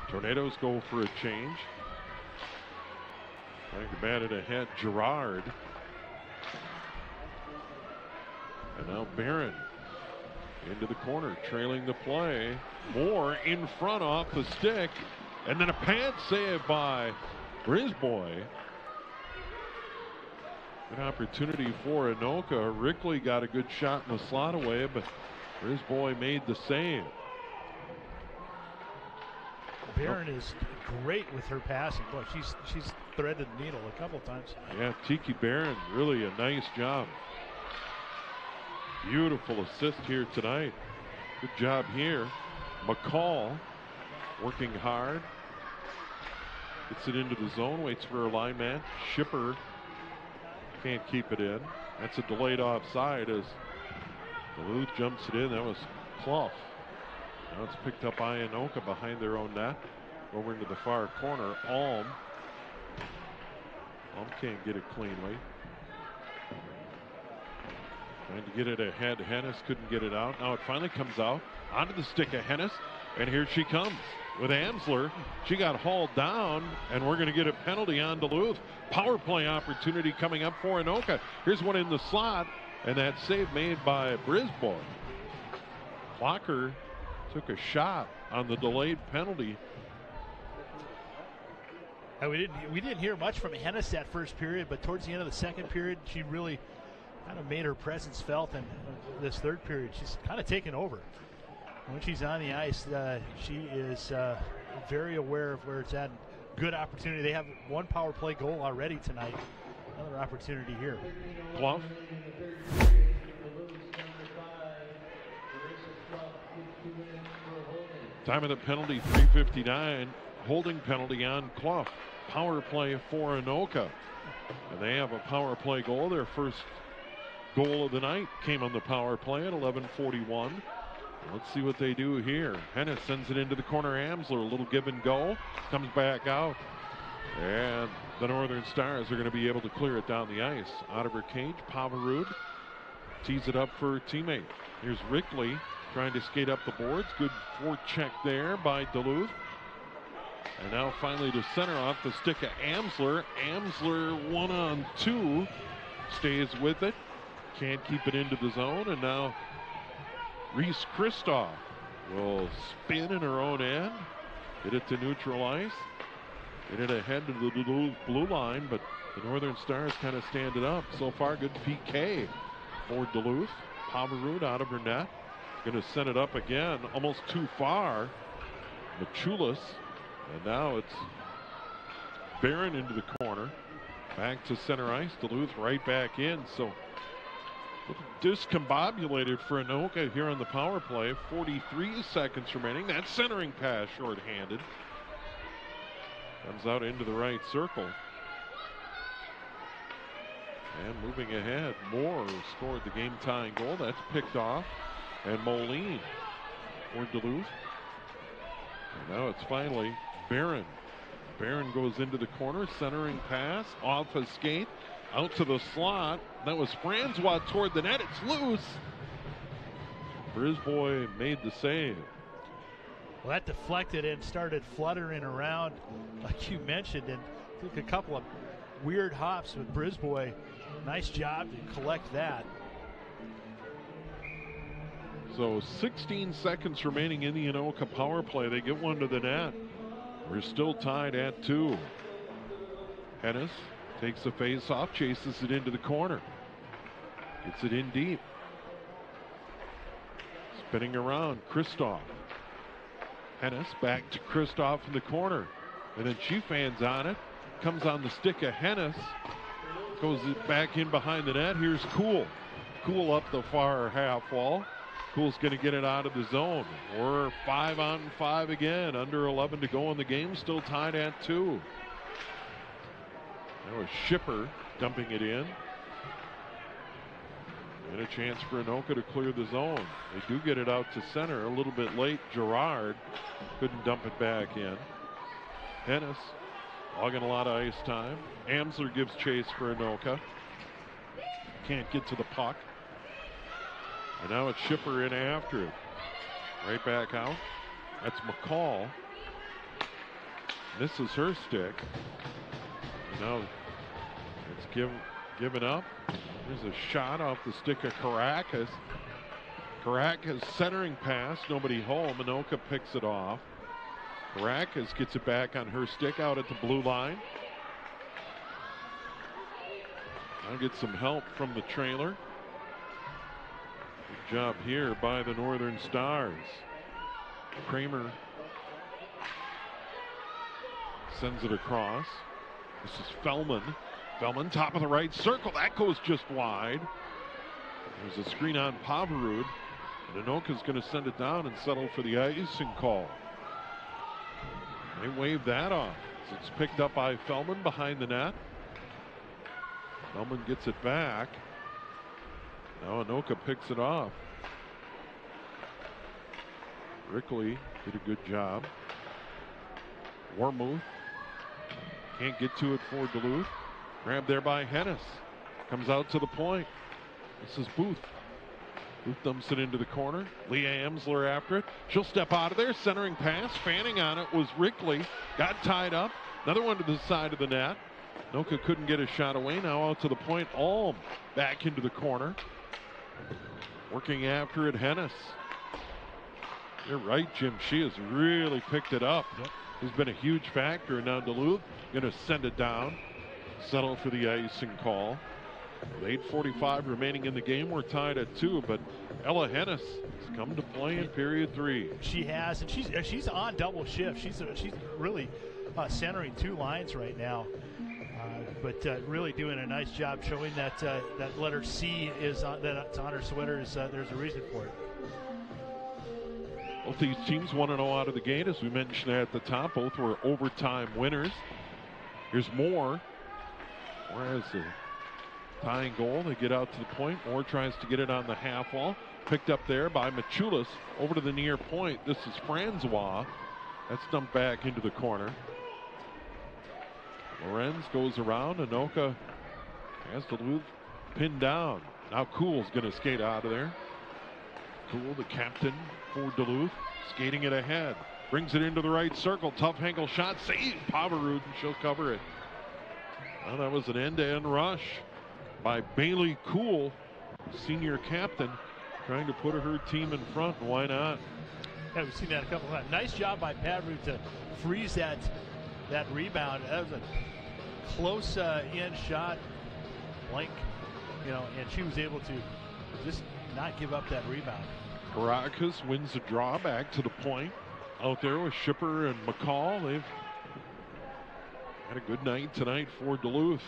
Tornadoes go for a change. Trying to bat it ahead, Gerard. And now Barron into the corner, trailing the play. Moore in front off the stick. And then a pad save by Brisbois. Good opportunity for Anoka. Rickley got a good shot in the slot away, but Brisbois made the save.
Barron is great with her passing. Boy, she's threaded the needle a couple times.
Yeah, Tiki Barron, really a nice job. Beautiful assist here tonight. Good job here. McCall working hard. Gets it into the zone, waits for her line man. Shipper can't keep it in. That's a delayed offside as Duluth jumps it in. That was Clough. Now it's picked up by Anoka behind their own net. Over into the far corner. Alm can't get it cleanly. Trying to get it ahead. Hennis couldn't get it out. Now it finally comes out onto the stick of Hennis. And here she comes with Amsler. She got hauled down, and we're going to get a penalty on Duluth. Power play opportunity coming up for Anoka. Here's one in the slot, and that save made by Brisbois. Clocker took a shot on the delayed penalty.
We didn't hear much from Hennis that first period, but towards the end of the second period, she really kind of made her presence felt. And this third period, she's kind of taken over. When she's on the ice, she is very aware of where it's at. Good opportunity. They have one power play goal already tonight. Another opportunity here.
Clough. Time of the penalty, 3:59. Holding penalty on Clough. Power play for Anoka. And they have a power play goal. Their first goal of the night came on the power play at 11:41. Let's see what they do here. Hennis sends it into the corner. Amsler, a little give and go. Comes back out. And the Northern Stars are going to be able to clear it down the ice. Out of her cage, Pavarud tees it up for her teammate. Here's Rickley trying to skate up the boards. Good forecheck there by Duluth. And now finally to center off the stick of Amsler. Amsler 1-on-2. Stays with it. Can't keep it into the zone. And now Reese Kristoff will spin in her own end. Get it to neutral ice. Get it ahead to the Duluth blue line, but the Northern Stars kind of stand it up. So far, good PK for Duluth. Pavarud out of her net. Going to send it up again, almost too far. Machulis. And now it's Barron into the corner. Back to center ice. Duluth right back in. So discombobulated for Anoka here on the power play. 43 seconds remaining. That centering pass shorthanded. Comes out into the right circle. And moving ahead, Moore scored the game-tying goal. That's picked off. And Moline for Duluth. And now it's finally Barron. Barron goes into the corner, centering pass, off a skate, out to the slot. That was Francois toward the net. It's loose. Brisbois made the save.
Well, that deflected and started fluttering around, like you mentioned, and took a couple of weird hops with Brisbois. Nice job to collect that.
So 16 seconds remaining in the Anoka power play. They get one to the net. We're still tied at 2. Hennis takes the face off, chases it into the corner. Gets it in deep. Spinning around, Kristoff. Hennis back to Kristoff in the corner. And then she fans on it. Comes on the stick of Hennis. Goes back in behind the net. Here's Kuhl. Kuhl up the far half wall. Kuhl's going to get it out of the zone. We're 5-on-5 again. Under 11 to go in the game. Still tied at 2. That was Schipper dumping it in. And a chance for Anoka to clear the zone. They do get it out to center a little bit late. Gerard couldn't dump it back in. Hennis logging a lot of ice time. Amsler gives chase for Anoka. Can't get to the puck. And now it's Schipper in after it. Right back out. That's McCall. Misses her stick. And now it's given up. There's a shot off the stick of Caracas. Caracas centering pass. Nobody home. Anoka picks it off. Caracas gets it back on her stick out at the blue line. Now get some help from the trailer. Good job here by the Northern Stars. Kramer sends it across. This is Fellman. Fellman, top of the right circle. That goes just wide. There's a screen on Pavarud. And Anoka's going to send it down and settle for the icing call. They wave that off. It's picked up by Fellman behind the net. Fellman gets it back. Now Anoka picks it off. Rickley did a good job. Warmuth can't get to it for Duluth. Grabbed there by Hennis. Comes out to the point. This is Booth. Booth dumps it into the corner. Leah Amsler after it. She'll step out of there. Centering pass. Fanning on it was Rickley. Got tied up. Another one to the side of the net. Anoka couldn't get a shot away. Now out to the point. Alm back into the corner. Working after it, Hennis. You're right, Jim. She has really picked it up.
Yep.
He's been a huge factor. Now Duluth going to send it down. Settle for the icing call. With 8:45 remaining in the game, we're tied at 2, but Ella Hennis has come to play in period 3.
She has, and she's on double shift. She's really centering 2 lines right now, but really doing a nice job showing that that letter C is on, that's on her sweater. There's a reason for it.
Both these teams 1-0 out of the gate, as we mentioned at the top. Both were overtime winners. Here's Moore. Whereas the tying goal, they get out to the point. Moore tries to get it on the half wall. Picked up there by Machulis over to the near point. This is Francois. That's dumped back into the corner. Lorenz goes around. Anoka has Duluth pinned down. Now Kuhl's going to skate out of there. Kuhl, the captain for Duluth, skating it ahead. Brings it into the right circle. Tough angle shot. Save Pavarud, and she'll cover it. Well, that was an end-to-end rush by Bailey Kuhl, senior captain, trying to put her team in front. Why not?
Yeah, we've seen that a couple of times. Nice job by Pavarud to freeze that rebound. That was a close in shot, blank, and she was able to just not give up that rebound.
Caracas wins the draw back to the point. Out there with Schipper and McCall. They've had a good night tonight for Duluth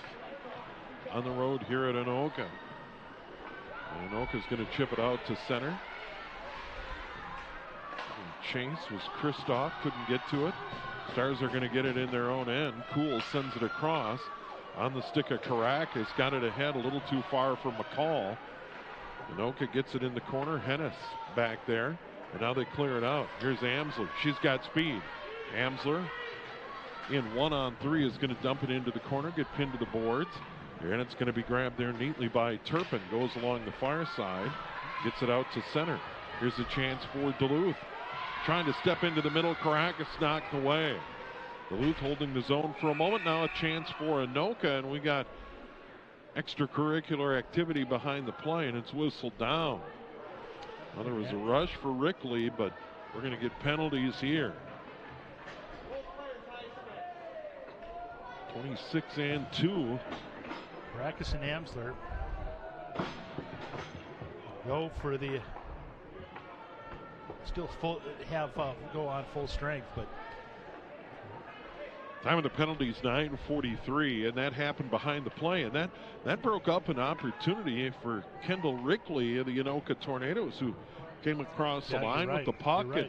on the road here at Anoka. And Anoka's going to chip it out to center. Chase was Kristoff, couldn't get to it. Stars are going to get it in their own end. Kuhl sends it across on the stick of Caracas. Got it ahead a little too far for McCall. Anoka gets it in the corner. Hennis back there. And now they clear it out. Here's Amsler. She's got speed. Amsler in 1-on-3 is going to dump it into the corner, get pinned to the boards. And it's going to be grabbed there neatly by Turpin. Goes along the far side. Gets it out to center. Here's a chance for Duluth. trying to step into the middle. Caracas knocked away. Duluth holding the zone for a moment. Now a chance for Anoka, and we got extracurricular activity behind the play, and it's whistled down. Well, there was a rush for Rickley, but we're going to get penalties here. 26-2.
Caracas and Amsler go for the still full go on full strength, but
time of the penalty is 9:43, and that happened behind the play, and that broke up an opportunity for Kendall Rickley of the Anoka Tornadoes, who came across the line with the puck and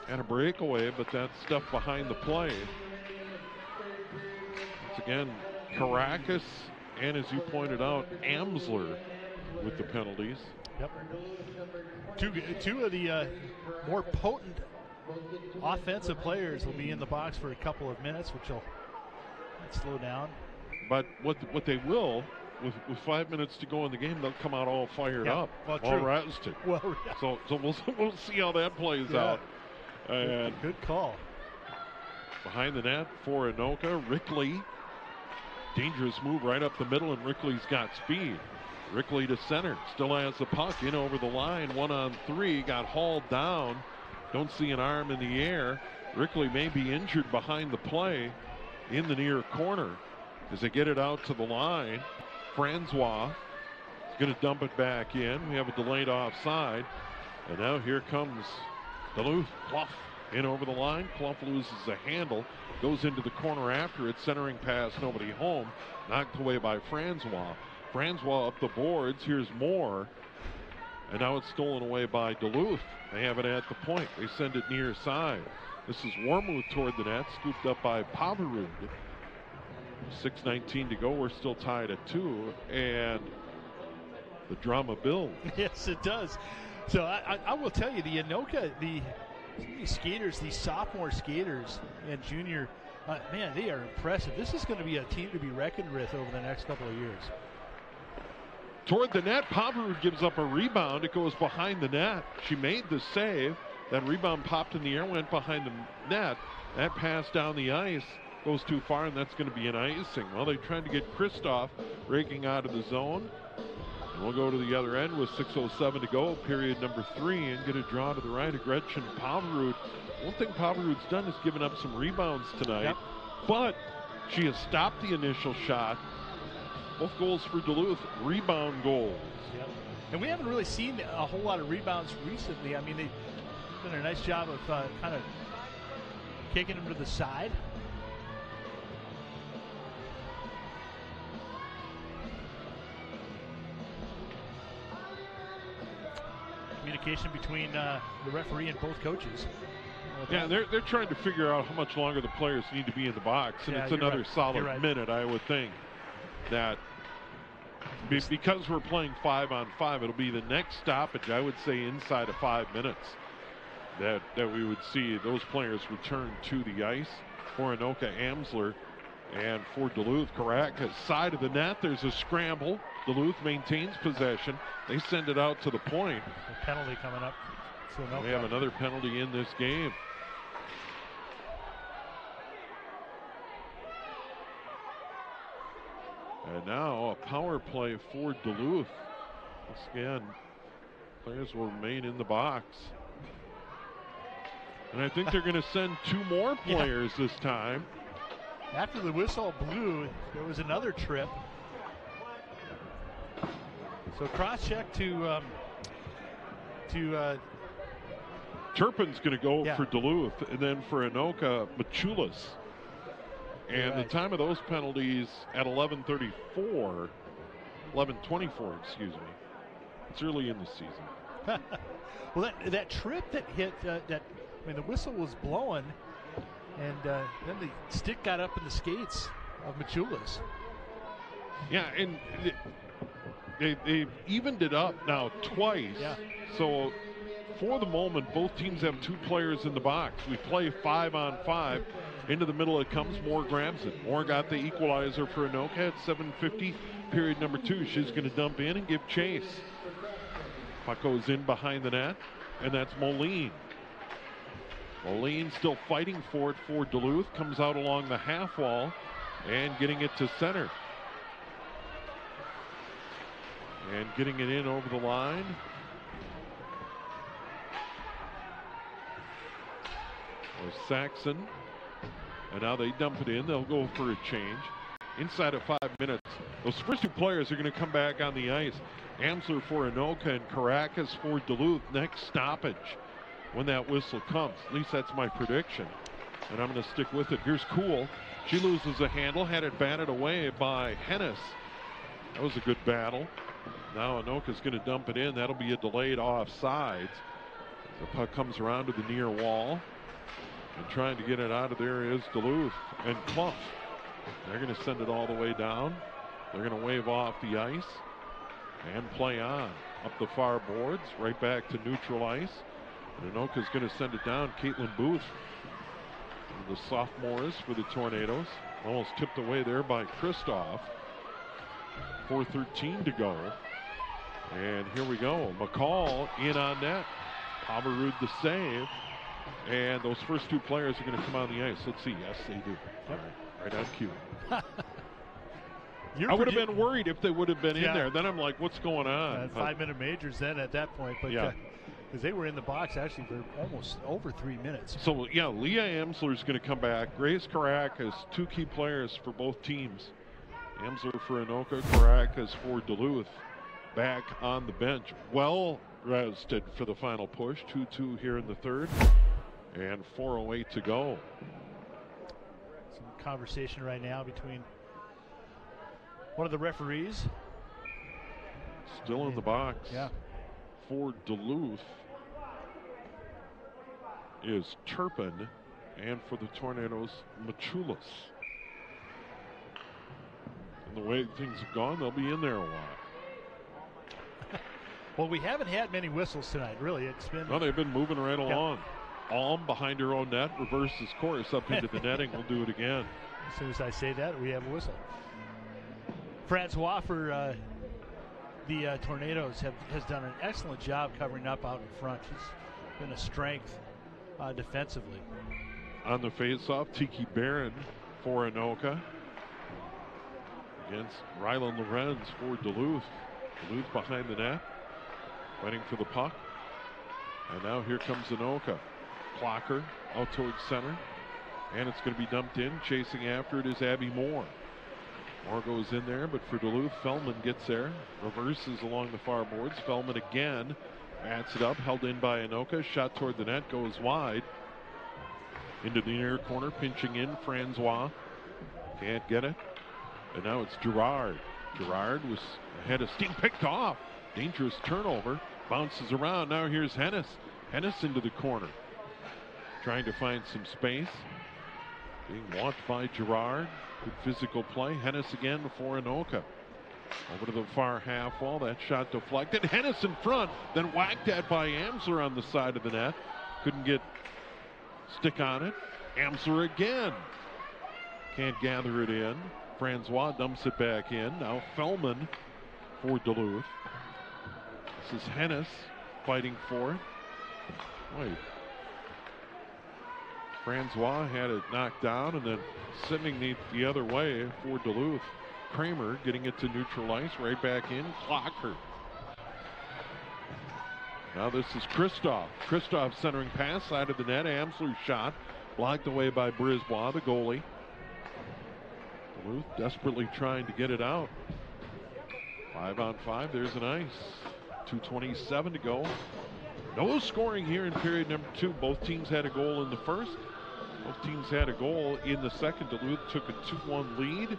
had a breakaway, but that stuff behind the play. Once again, Caracas and, as you pointed out, Amsler with the penalties.
Yep. Two of the more potent offensive players will be in the box for a couple of minutes, which will slow down.
But what they will, with 5 minutes to go in the game, they'll come out all fired up, all rested.
Well, yeah.
So we'll see how that plays out. And
good call.
Behind the net for Anoka, Rickley. Dangerous move right up the middle, and Rickley's got speed. Rickley to center, still has the puck in over the line, 1-on-3, got hauled down. Don't see an arm in the air. Rickley may be injured behind the play in the near corner as they get it out to the line. Francois is going to dump it back in. We have a delayed offside. And now here comes Duluth. Clough in over the line. Clough loses the handle, goes into the corner after it, centering pass, nobody home. Knocked away by Francois. Francois up the boards. Here's Moore. And now it's stolen away by Duluth. They have it at the point. They send it near side. This is Warmuth toward the net, scooped up by Pavarud. 6:19 to go. We're still tied at 2. And the drama builds.
Yes, it does. So I will tell you, the Anoka, these skaters, these sophomore skaters and junior, man, they are impressive. This is going to be a team to be reckoned with over the next couple of years.
Toward the net, Pavarud gives up a rebound. It goes behind the net. She made the save. That rebound popped in the air, went behind the net. That pass down the ice goes too far, and that's going to be an icing. Well, they tried to get Kristoff raking out of the zone. And we'll go to the other end with 6:07 to go, period number 3, and get a draw to the right of Gretchen Pavarud. One thing Pavarud's done is given up some rebounds tonight, but she has stopped the initial shot. Both goals for Duluth, rebound goals.
Yep. And we haven't really seen a whole lot of rebounds recently. I mean, they've done a nice job of kind of kicking them to the side. Communication between the referee and both coaches.
Yeah, they're trying to figure out how much longer the players need to be in the box, and it's another solid minute, I would think. That because we're playing 5-on-5, it'll be the next stoppage, I would say, inside of 5 minutes that we would see those players return to the ice. For Anoka, Amsler, and for Duluth, Caracas side of the net. There's a scramble. Duluth maintains possession. They send it out to the point.
A penalty coming up. So
we have another penalty in this game. And now a power play for Duluth. Once again, players will remain in the box. And I think they're going to send 2 more players this time.
After the whistle blew, there was another trip. So cross-check to
Turpin's going to go for Duluth, and then for Anoka, Machulis. And the time of those penalties at 11:24, 11:24, excuse me. It's early in the season.
Well, that trip that hit, the whistle was blowing, and then the stick got up in the skates of Machulis.
Yeah, and they've evened it up now twice.
Yeah.
So for the moment, both teams have 2 players in the box. We play 5-on-5. Into the middle it comes. Moore grabs it. Moore got the equalizer for Anoka at 7:50, period number 2. She's going to dump in and give chase. Puck goes in behind the net, and that's Moline. Moline still fighting for it for Duluth. Comes out along the half wall and getting it to center. And getting it in over the line. Was Saxon. And now they dump it in. They'll go for a change. Inside of 5 minutes, those first two players are going to come back on the ice. Amsler for Anoka and Caracas for Duluth. Next stoppage when that whistle comes. At least that's my prediction. And I'm going to stick with it. Here's Cool. She loses a handle. Had it batted away by Hennis. That was a good battle. Now Anoka's going to dump it in. That'll be a delayed offsides. The puck comes around to the near wall. And trying to get it out of there is Duluth and Clough. They're going to send it all the way down. They're going to wave off the ice and play on. Up the far boards, right back to neutral ice. And Anoka's going to send it down. Caitlin Booth, one of the sophomores for the Tornadoes. Almost tipped away there by Kristoff. 4:13 to go. And here we go. McCall in on net. Pomerud the save. And those first two players are going to come on the ice. Let's see. Yes, they do. Yep. Right on cue. I would have been worried if they would have been in there. Then I'm like, what's going on?
5-minute majors then at that point. But because they were in the box actually for almost over 3 minutes.
So, yeah, Leah Amsler is going to come back. Grace Caracas, two key players for both teams. Amsler for Anoka, Caracas for Duluth. Back on the bench. Well rested for the final push. 2-2 here in the third. And 4:08 to go.
Some conversation right now between one of the referees.
Still in the box.
Yeah.
For Duluth is Turpin, and for the Tornadoes, Machulis. And the way things have gone, they'll be in there a while.
Well, we haven't had many whistles tonight, really. It's been.
No, they've been moving right along. Alm behind her own net, reverses course up into the netting. We'll do it again.
As soon as I say that, we have a whistle. Francois for the Tornadoes has done an excellent job covering up out in front. She's been a strength defensively.
On the faceoff, Tiki Barron for Anoka. Against Rylan Lorenz for Duluth. Duluth behind the net, fighting for the puck. And now here comes Anoka. Clocker out towards center. And it's going to be dumped in. Chasing after it is Abby Moore. Moore goes in there, but for Duluth, Fellman gets there. Reverses along the far boards. Fellman again bats it up. Held in by Anoka. Shot toward the net. Goes wide. Into the near corner. Pinching in. Francois. Can't get it. And now it's Gerard. Gerard was ahead of steam. Picked off. Dangerous turnover. Bounces around. Now here's Hennis. Hennis into the corner. Trying to find some space. Being watched by Gerard. Good physical play. Hennis again for Anoka. Over to the far half wall. That shot deflected. Hennis in front. Then whacked at by Amsler on the side of the net. Couldn't get stick on it. Amsler again. Can't gather it in. Francois dumps it back in. Now Fellman for Duluth. This is Hennis fighting for it. Wait. Francois had it knocked down and then sending the other way for Duluth. Kramer getting it to neutral ice, right back in. Clocker. Now this is Kristoff. Kristoff centering pass, side of the net. Amsler's shot blocked away by Brisbois, the goalie. Duluth desperately trying to get it out. 5-on-5, there's an ice. 2:27 to go. No scoring here in period number 2. Both teams had a goal in the first. Both teams had a goal in the second. Duluth took a 2-1 lead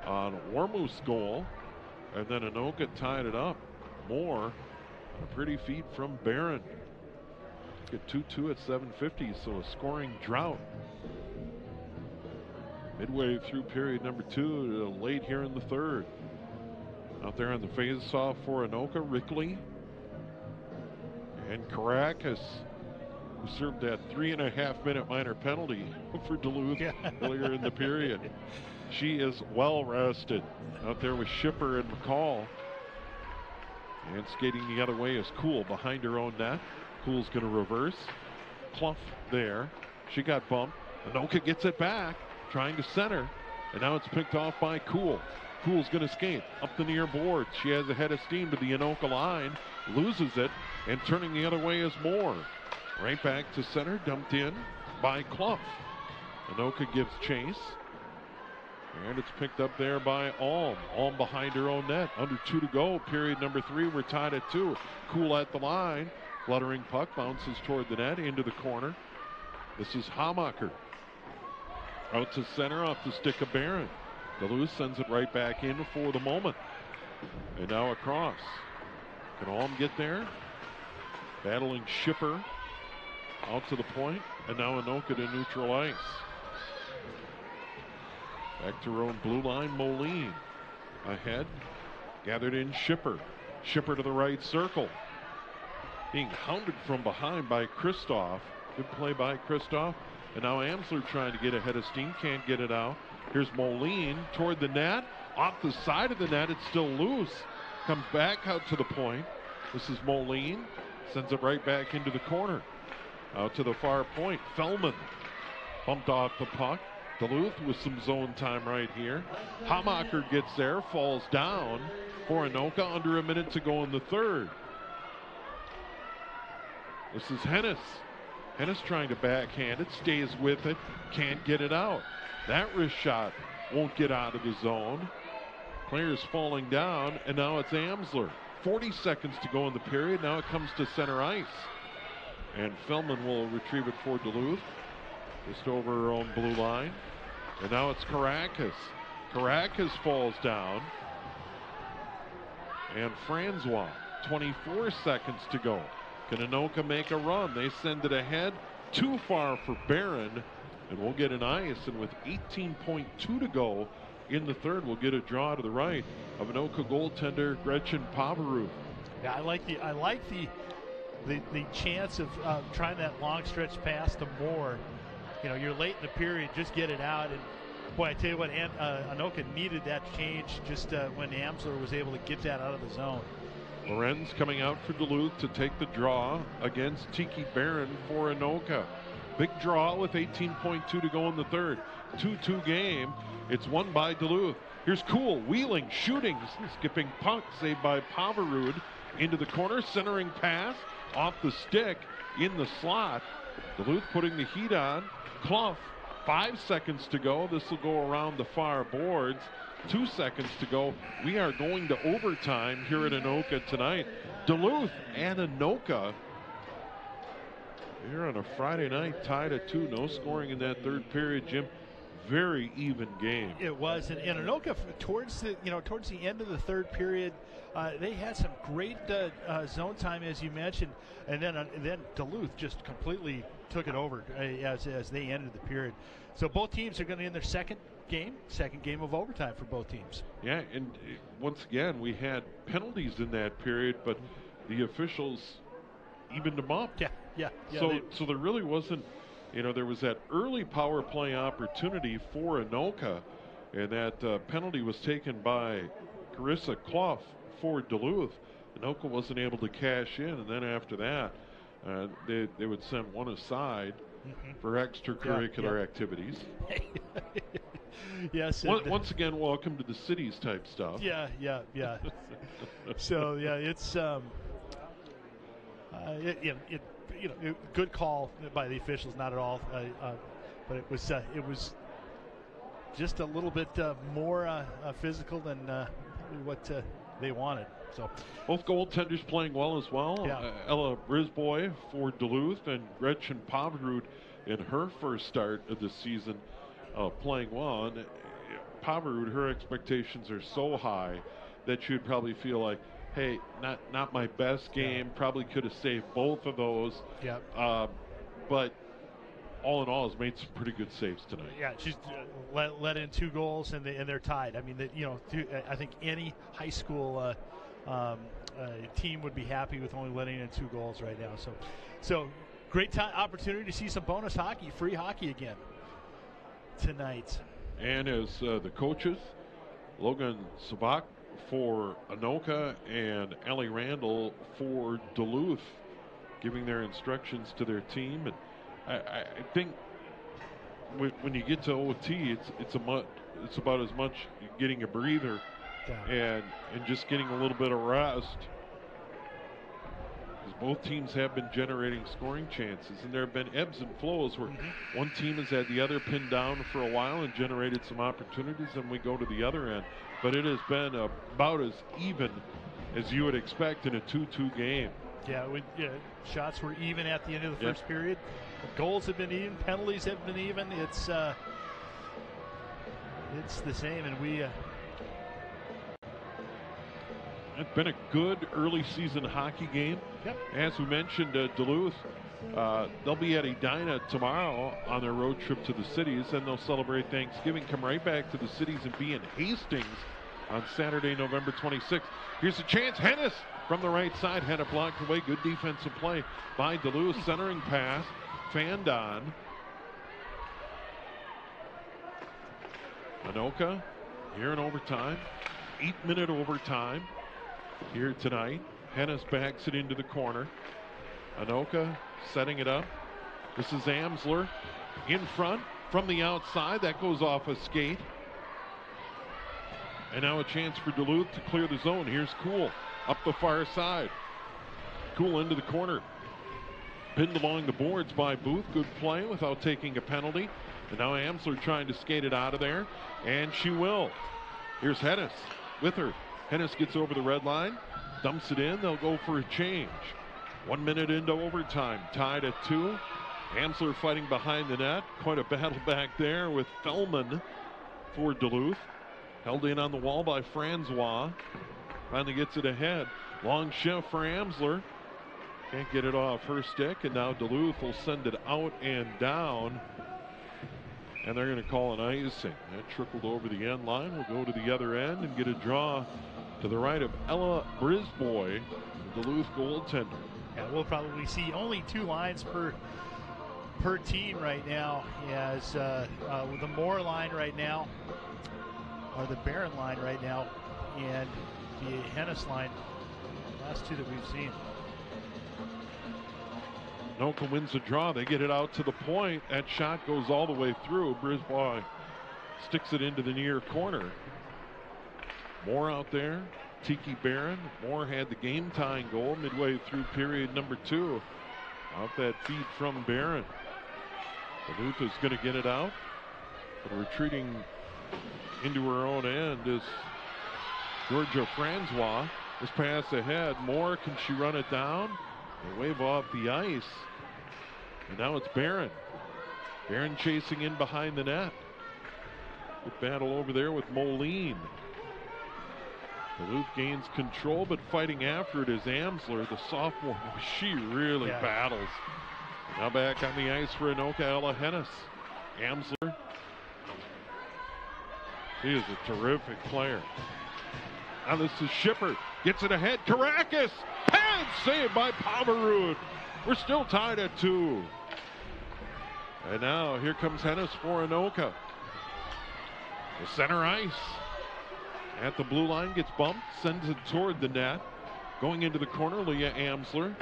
on Warmoth's goal. And then Anoka tied it up. Moore, a pretty feed from Barron. Get 2-2 at 7:50, so a scoring drought. Midway through period number 2, late here in the third. Out there on the face-off for Anoka, Rickley. And Caracas, who served that 3.5-minute minor penalty for Duluth earlier in the period. She is well rested. Out there with Shipper and McCall. And skating the other way is Cool behind her own net. Cool's going to reverse. Clough there. She got bumped. Anoka gets it back, trying to center, and now it's picked off by Cool. Cool's going to skate up the near board. She has a head of steam to the Anoka line, loses it, and turning the other way is Moore. Right back to center, dumped in by Clough. Anoka gives chase, and it's picked up there by Alm. Alm behind her own net. Under 2 to go. Period number 3. We're tied at 2. Cool at the line. Fluttering puck bounces toward the net into the corner. This is Hamacher. Out to center off the stick of Barron. Duluth sends it right back in for the moment. And now across. Can Alm get there? Battling Shipper. Out to the point. And now Anoka to neutral ice. Back to her own blue line, Moline. Ahead. Gathered in Shipper. Shipper to the right circle. Being hounded from behind by Kristoff. Good play by Kristoff. And now Amsler trying to get ahead of steam. Can't get it out. Here's Moline toward the net. Off the side of the net. It's still loose. Comes back out to the point. This is Moline. Sends it right back into the corner. Out to the far point. Fellman bumped off the puck. Duluth with some zone time right here. Hamacher gets there. Falls down for Anoka. Under a minute to go in the third. This is Hennis. Hennis trying to backhand it, stays with it, can't get it out. That wrist shot won't get out of the zone. Players falling down, and now it's Amsler. 40 seconds to go in the period. Now it comes to center ice. And Fellman will retrieve it for Duluth. Just over her own blue line. And now it's Caracas. Caracas falls down. And Francois, 24 seconds to go. Can Anoka make a run? They send it ahead. Too far for Barron. And we'll get an ice. And with 18.2 to go in the third, we'll get a draw to the right of Anoka goaltender Gretchen Pavarud.
Yeah, I like the chance of trying that long stretch pass to Moore. You know, you're late in the period, just get it out. And boy, I tell you what, Anoka needed that change just when Amsler was able to get that out of the zone.
Lorenz coming out for Duluth to take the draw against Tiki Barron for Anoka. Big draw with 18.2 to go in the third. 2-2 game. It's won by Duluth. Here's Cool, wheeling, shooting, skipping puck, saved by Pavarud. Into the corner, centering pass, off the stick, in the slot. Duluth putting the heat on. Clough, 5 seconds to go. This will go around the far boards. 2 seconds to go. We are going to overtime here at Anoka tonight. Duluth and Anoka here on a Friday night, tied at 2. No scoring in that third period, Jim. Very even game.
It was, and Anoka towards the end of the third period, they had some great zone time, as you mentioned, and then Duluth just completely took it over as they ended the period. So both teams are going to end their second game of overtime for both teams.
Yeah, and once again, we had penalties in that period, but the officials evened them up.
Yeah.
So there really wasn't, there was that early power play opportunity for Anoka, and that penalty was taken by Carissa Clough for Duluth. Anoka wasn't able to cash in, and then after that, they would send one aside for extracurricular activities.
Yes.
Once again, welcome to the cities type stuff.
Yeah. So yeah, it's good call by the officials, not at all, but it was just a little bit more physical than what they wanted. So
both goaltenders playing well as well.
Yeah.
Ella Brisboy for Duluth and Gretchen Pavarud in her first start of the season playing well. And Pavarud, her expectations are so high that she'd probably feel like, hey, not my best game. Probably could have saved both of those.
Yeah.
But all in all, has made some pretty good saves tonight.
Yeah, she's let in 2 goals, and they're tied. I mean, I think any high school team would be happy with only letting in 2 goals right now. So great opportunity to see some bonus hockey, free hockey again tonight.
And as the coaches, Logan Sabak for Anoka and Allie Randall for Duluth, giving their instructions to their team. And I think when you get to OT, it's about as much getting a breather and just getting a little bit of rest. Because both teams have been generating scoring chances, and there have been ebbs and flows where one team has had the other pinned down for a while and generated some opportunities, and we go to the other end. But it has been about as even as you would expect in a 2-2 game.
Yeah, shots were even at the end of the first period. Goals have been even, penalties have been even. It's the same, and we.
It's been a good early season hockey game.
Yep.
As we mentioned, Duluth, they'll be at Edina tomorrow on their road trip to the cities, and they'll celebrate Thanksgiving, come right back to the cities, and be in Hastings on Saturday, November 26th. Here's a chance. Hennis from the right side. Had it blocked away. Good defensive play by Duluth. Centering pass. Fanned on. Anoka here in overtime. 8-minute overtime here tonight. Hennis backs it into the corner. Anoka setting it up. This is Amsler in front from the outside. That goes off a skate. And now a chance for Duluth to clear the zone. Here's Kuhl up the far side. Kuhl into the corner. Pinned along the boards by Booth. Good play without taking a penalty. And now Amsler trying to skate it out of there. And she will. Here's Hennis with her. Hennis gets over the red line. Dumps it in. They'll go for a change. 1 minute into overtime. Tied at 2. Amsler fighting behind the net. Quite a battle back there with Fellman for Duluth. Held in on the wall by Francois. Finally gets it ahead. Long shift for Amsler. Can't get it off her stick. And now Duluth will send it out and down. And they're going to call an icing. That trickled over the end line. We'll go to the other end and get a draw to the right of Ella Brisboy, the Duluth goaltender.
Yeah, we'll probably see only 2 lines per team right now, as with the Moore line right now, or the Barron line right now, and the Hennis line, last 2 that we've seen.
Anoka wins the draw. They get it out to the point. That shot goes all the way through. Brisboy sticks it into the near corner. Moore out there. Tiki Barron. Moore had the game-tying goal midway through period number 2. Off that feed from Barron. Duluth is going to get it out. But retreating into her own end is Georgia Francois. This pass ahead. Moore, can she run it down? They wave off the ice. And now it's Barron. Barron chasing in behind the net. Good battle over there with Moline. Duluth gains control, but fighting after it is Amsler, the sophomore. She really battles. Now back on the ice for Anoka, Ella Hennis. Amsler. She is a terrific player. Now this is Shipper. Gets it ahead. Karakis. And saved by Pomerud. We're still tied at 2. And now here comes Hennis for Anoka. The center ice. At the blue line, gets bumped, sends it toward the net. Going into the corner, Leah Amsler.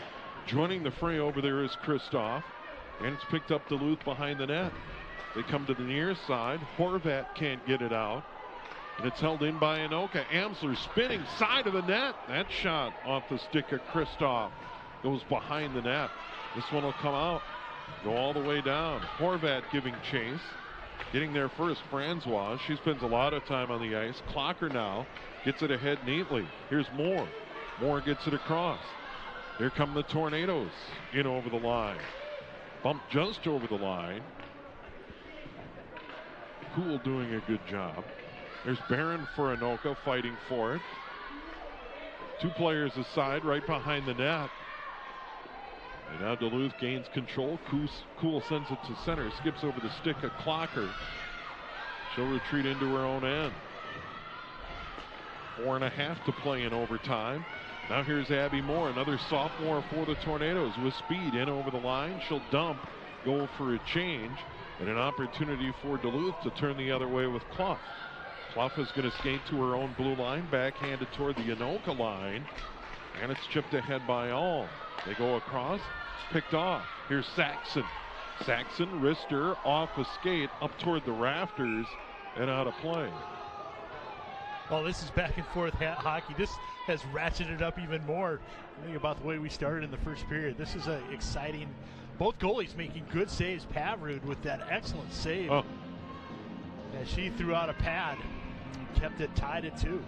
Joining the fray over there is Kristoff. And it's picked up Duluth behind the net. They come to the near side. Horvat can't get it out. And it's held in by Anoka. Amsler spinning side of the net. That shot off the stick of Kristoff goes behind the net. This one will come out, go all the way down. Horvat giving chase. Getting there first, Francois. She spends a lot of time on the ice. Clocker now gets it ahead neatly. Here's Moore. Moore gets it across. Here come the Tornadoes in over the line. Bumped just over the line. Kuhl doing a good job. There's Barron for Anoka fighting for it. 2 players aside right behind the net. And now Duluth gains control. Kuhl sends it to center. Skips over the stick of Clocker. She'll retreat into her own end. 4.5 to play in overtime. Now here's Abby Moore, another sophomore for the Tornadoes with speed in over the line. She'll dump, go for a change, and an opportunity for Duluth to turn the other way with Clough. Clough is going to skate to her own blue line, backhanded toward the Anoka line, and it's chipped ahead by All. They go across, picked off. Here's Saxon. Saxon, wrister, off a skate, up toward the rafters, and out of play.
Well, this is back and forth hockey. This has ratcheted up even more. Think about the way we started in the first period. This is exciting. Both goalies making good saves. Pavrud with that excellent save.
Oh.
As she threw out a pad and kept it tied at 2.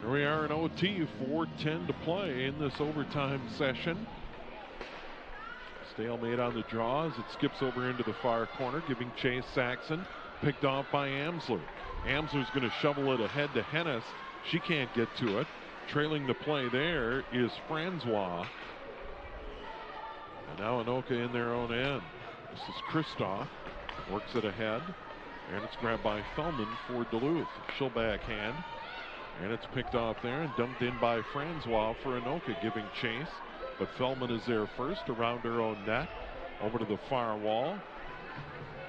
Here we are in OT, 4:10 to play in this overtime session. Stalemate on the draw as it skips over into the far corner, giving chase Saxon. Picked off by Amsler. Amsler's going to shovel it ahead to Hennis. She can't get to it. Trailing the play there is Francois. And now Anoka in their own end. This is Kristoff. Works it ahead. And it's grabbed by Feldman for Duluth. She'll backhand. And it's picked off there and dumped in by Francois for Anoka, giving chase. But Feldman is there first around her own net. Over to the far wall.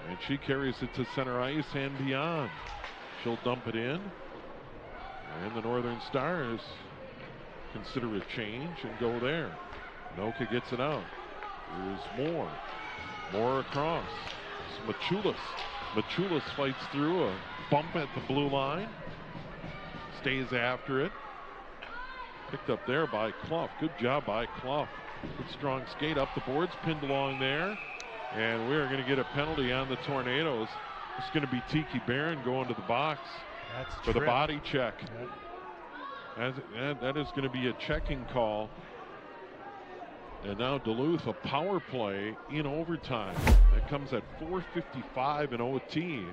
And she carries it to center ice and beyond. She'll dump it in. And the Northern Stars consider a change and go there. Anoka gets it out. Here's Moore. Moore across. It's Machulis. Machulis fights through a bump at the blue line. Stays after it. Picked up there by Clough. Good job by Clough. Good strong skate up the boards. Pinned along there. And we're going to get a penalty on the Tornadoes. It's going to be Tiki Barron going to the box for the body check. That is going to be a checking call. And now Duluth, a power play in overtime. That comes at 4:55 in OT.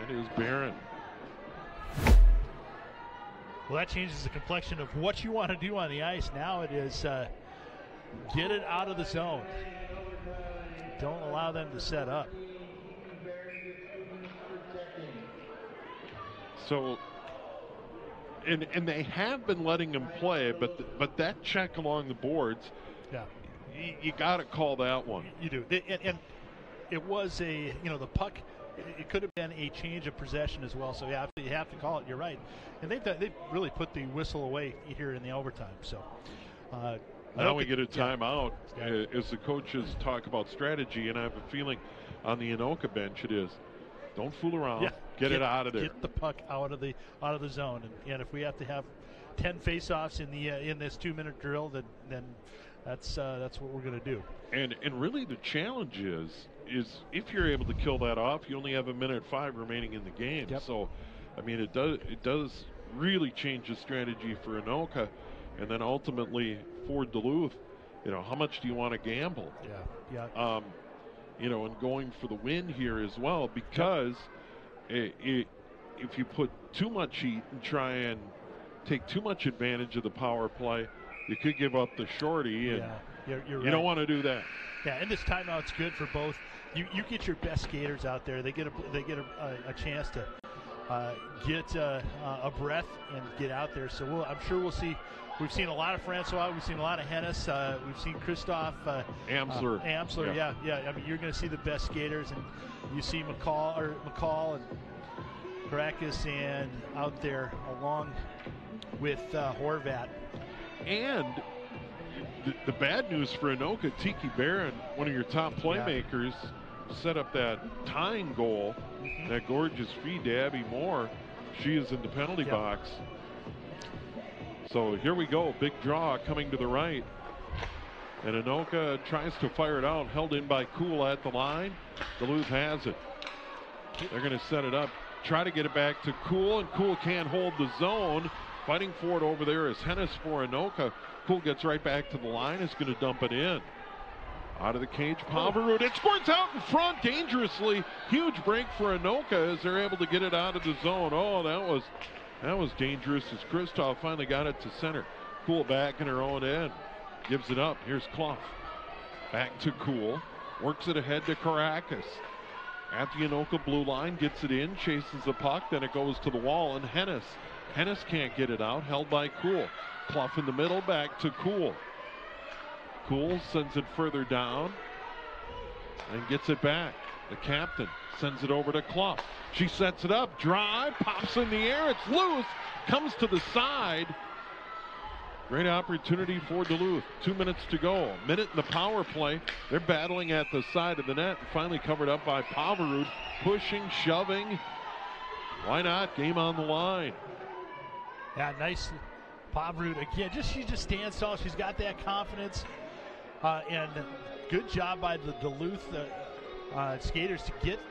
That is Barron.
Well, that changes the complexion of what you want to do on the ice. Now it is get it out of the zone. Don't allow them to set up.
So, and they have been letting him play, but that check along the boards,
yeah,
you got to call that one.
You do, and it was the puck. It could have been a change of possession as well. So yeah, you have to call it. You're right, and they've really put the whistle away here in the overtime. So.
Now we get a timeout as the coaches talk about strategy, and I have a feeling on the Anoka bench it is, don't fool around, get it out of there.
Get the puck out of the zone, and if we have to have 10 face-offs in this 2-minute drill, then that's what we're going to do.
And really the challenge is if you're able to kill that off, you only have 1:05 remaining in the game.
Yep.
So, I mean, it does really change the strategy for Anoka. And then ultimately for Duluth, how much do you want to gamble?
Yeah.
And going for the win here as well, because if you put too much heat and try and take too much advantage of the power play, you could give up the shorty, and
you're right.
You don't want to do that.
Yeah, and this timeout's good for both. You get your best skaters out there. They get a chance to get a breath and get out there. So I'm sure we'll see. We've seen a lot of Francois. We've seen a lot of Hennis. We've seen Kristoff.
Amsler.
Amsler, yeah. I mean, you're going to see the best skaters, and you see McCall and Karakis and out there along with Horvat.
And the bad news for Anoka, Tiki Barron, one of your top playmakers, set up that tying goal. That gorgeous feed to Abby Moore. She is in the penalty box. So here we go, big draw coming to the right. And Anoka tries to fire it out, held in by Kuhl at the line. Duluth has it. They're going to set it up, try to get it back to Kuhl, and Kuhl can't hold the zone. Fighting for it over there is Hennis for Anoka. Kuhl gets right back to the line, is going to dump it in. Out of the cage, Pavarud. It squirts out in front dangerously. Huge break for Anoka as they're able to get it out of the zone. Oh, that was dangerous as Kristoff finally got it to center. Kuhl back in her own end. Gives it up. Here's Clough. Back to Kuhl. Works it ahead to Karakis. At the Anoka blue line, gets it in, chases the puck, then it goes to the wall, and Hennis. Hennis can't get it out, held by Kuhl. Clough in the middle, back to Kuhl. Kuhl sends it further down and gets it back. The captain sends it over to Clough. She sets it up, drive, pops in the air, it's loose, comes to the side, Great opportunity for Duluth. 2 minutes to go. A minute in the power play. They're battling at the side of the net. Finally covered up by Poverud. Pushing, shoving. Why not? Game on the line.
Yeah, nice. Poverud again. She just stands tall. She's got that confidence. And good job by the Duluth skaters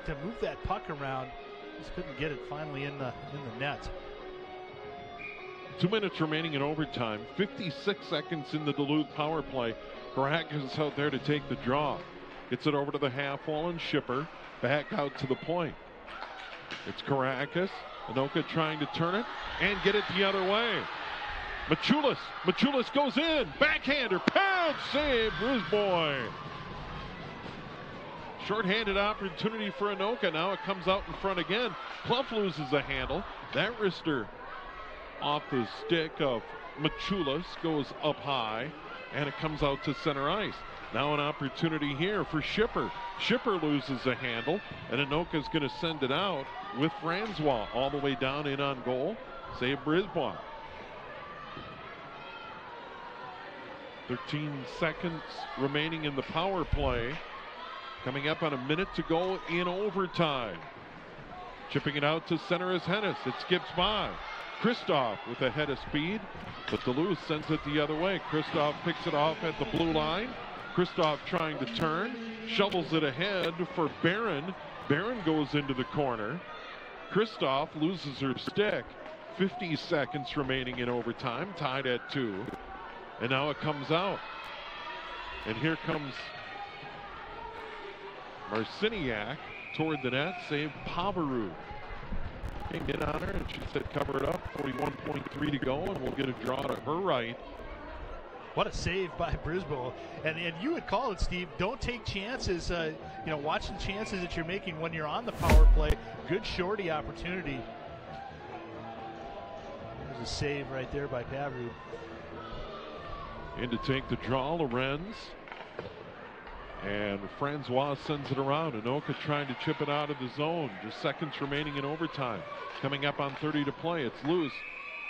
to move that puck around. Just couldn't get it finally in the net.
2 minutes remaining in overtime. 56 seconds in the Duluth power play. Caracas out there to take the draw. Gets it over to the half wall and Shipper. Back out to the point. It's Caracas. Anoka trying to turn it and get it the other way. Machulis goes in. Backhander. Pad save. Brisbois. Short-handed opportunity for Anoka. Now it comes out in front again. Clough loses a handle. That wrister off the stick of Machulis goes up high, and it comes out to center ice. Now an opportunity here for Shipper. Shipper loses a handle, and Anoka's going to send it out with Francois all the way down in on goal. Save Brisbois. 13 seconds remaining in the power play. Coming up on a minute to go in overtime. Chipping it out to center is Hennis. It skips by. Kristoff with a head of speed, but Duluth sends it the other way. Kristoff picks it off at the blue line. Kristoff trying to turn, shovels it ahead for Barron. Barron goes into the corner. Kristoff loses her stick. 50 seconds remaining in overtime, tied at 2. And now it comes out. And here comes Marciniak toward the net, save Poverud. Came in on her, and she said cover it up. 41.3 to go, and we'll get a draw to her right.
What a save by Brisbois. And you would call it, Steve. Don't take chances. Watch the chances that you're making when you're on the power play. Good shorty opportunity. There's a save right there by Poverud.
In to take the draw, Lorenz. And Francois sends it around. Anoka trying to chip it out of the zone. Just seconds remaining in overtime. Coming up on 30 to play. It's loose.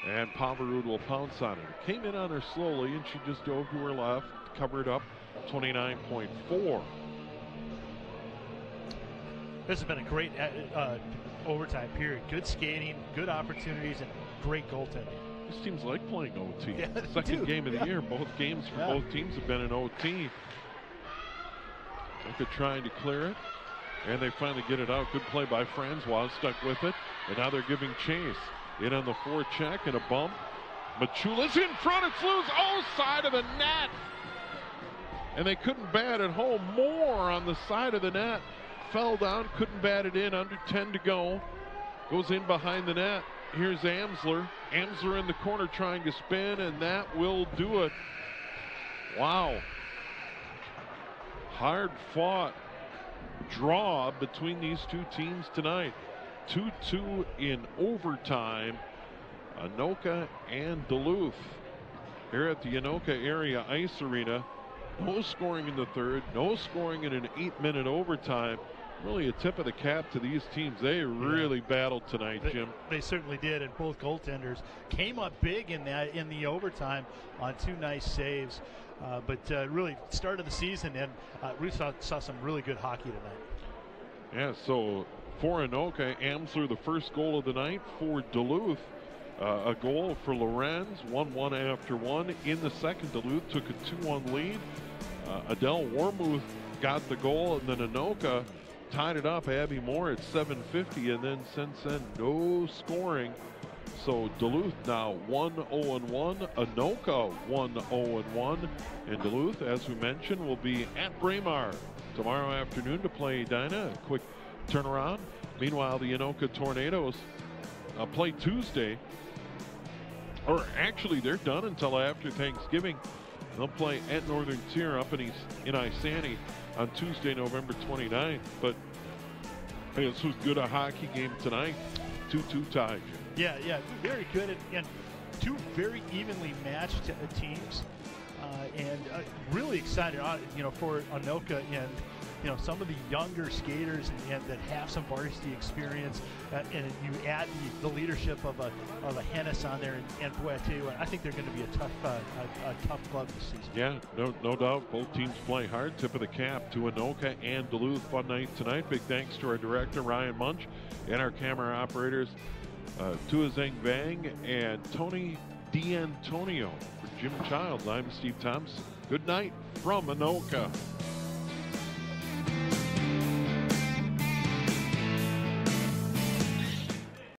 And Poverud will pounce on it. Came in on her slowly, and she just dove to her left. Covered up 29.4.
This has been a great overtime period. Good skating, good opportunities, and great goaltending.
This team's like playing OT.
Yeah,
Second game of the year. Both games for both teams have been in OT. Anoka trying to clear it, and they finally get it out. Good play by Francois, stuck with it, and now they're giving chase. In on the forecheck and a bump. Machulis in front, it's loose. Oh, side of the net. And they couldn't bat it home. More on the side of the net. Fell down, couldn't bat it in. Under 10 to go. Goes in behind the net. Here's Amsler. Amsler in the corner trying to spin, and that will do it. Wow. Hard fought draw between these two teams tonight. 2-2 in overtime. Anoka and Duluth here at the Anoka Area Ice Arena. No scoring in the third, no scoring in an 8-minute overtime. Really a tip of the cap to these teams. They really battled tonight, Jim.
They certainly did, and both goaltenders came up big in the overtime on 2 nice saves. But really started the season, and we saw some really good hockey tonight.
Yeah, so for Anoka, Amsler the first goal of the night. For Duluth, a goal for Lorenz, 1-1 after 1. In the second, Duluth took a 2-1 lead. Adele Warmuth got the goal, and then Anoka tied it up. Abby Moore at 7:50, and then since then, no scoring. So Duluth now 1-0-1. Anoka 1-0-1. And Duluth, as we mentioned, will be at Braemar tomorrow afternoon to play Edina. A quick turnaround. Meanwhile, the Anoka Tornadoes play Tuesday. Or actually, they're done until after Thanksgiving. They'll play at Northern Tier up in Isani on Tuesday, November 29th. But hey, this was good a hockey game tonight. 2-2 tie.
Yeah, very good, and 2 very evenly matched teams, and really excited, for Anoka and some of the younger skaters and that have some varsity experience, and you add the leadership of a Hennis on there, and boy, I tell you what, I think they're going to be a tough club this season.
Yeah, no doubt. Both teams play hard. Tip of the cap to Anoka and Duluth. Fun night tonight. Big thanks to our director, Ryan Munch, and our camera operators, Tua Zeng Vang and Tony D'Antonio. For Jim Childs, I'm Steve Thompson. Good night from Anoka.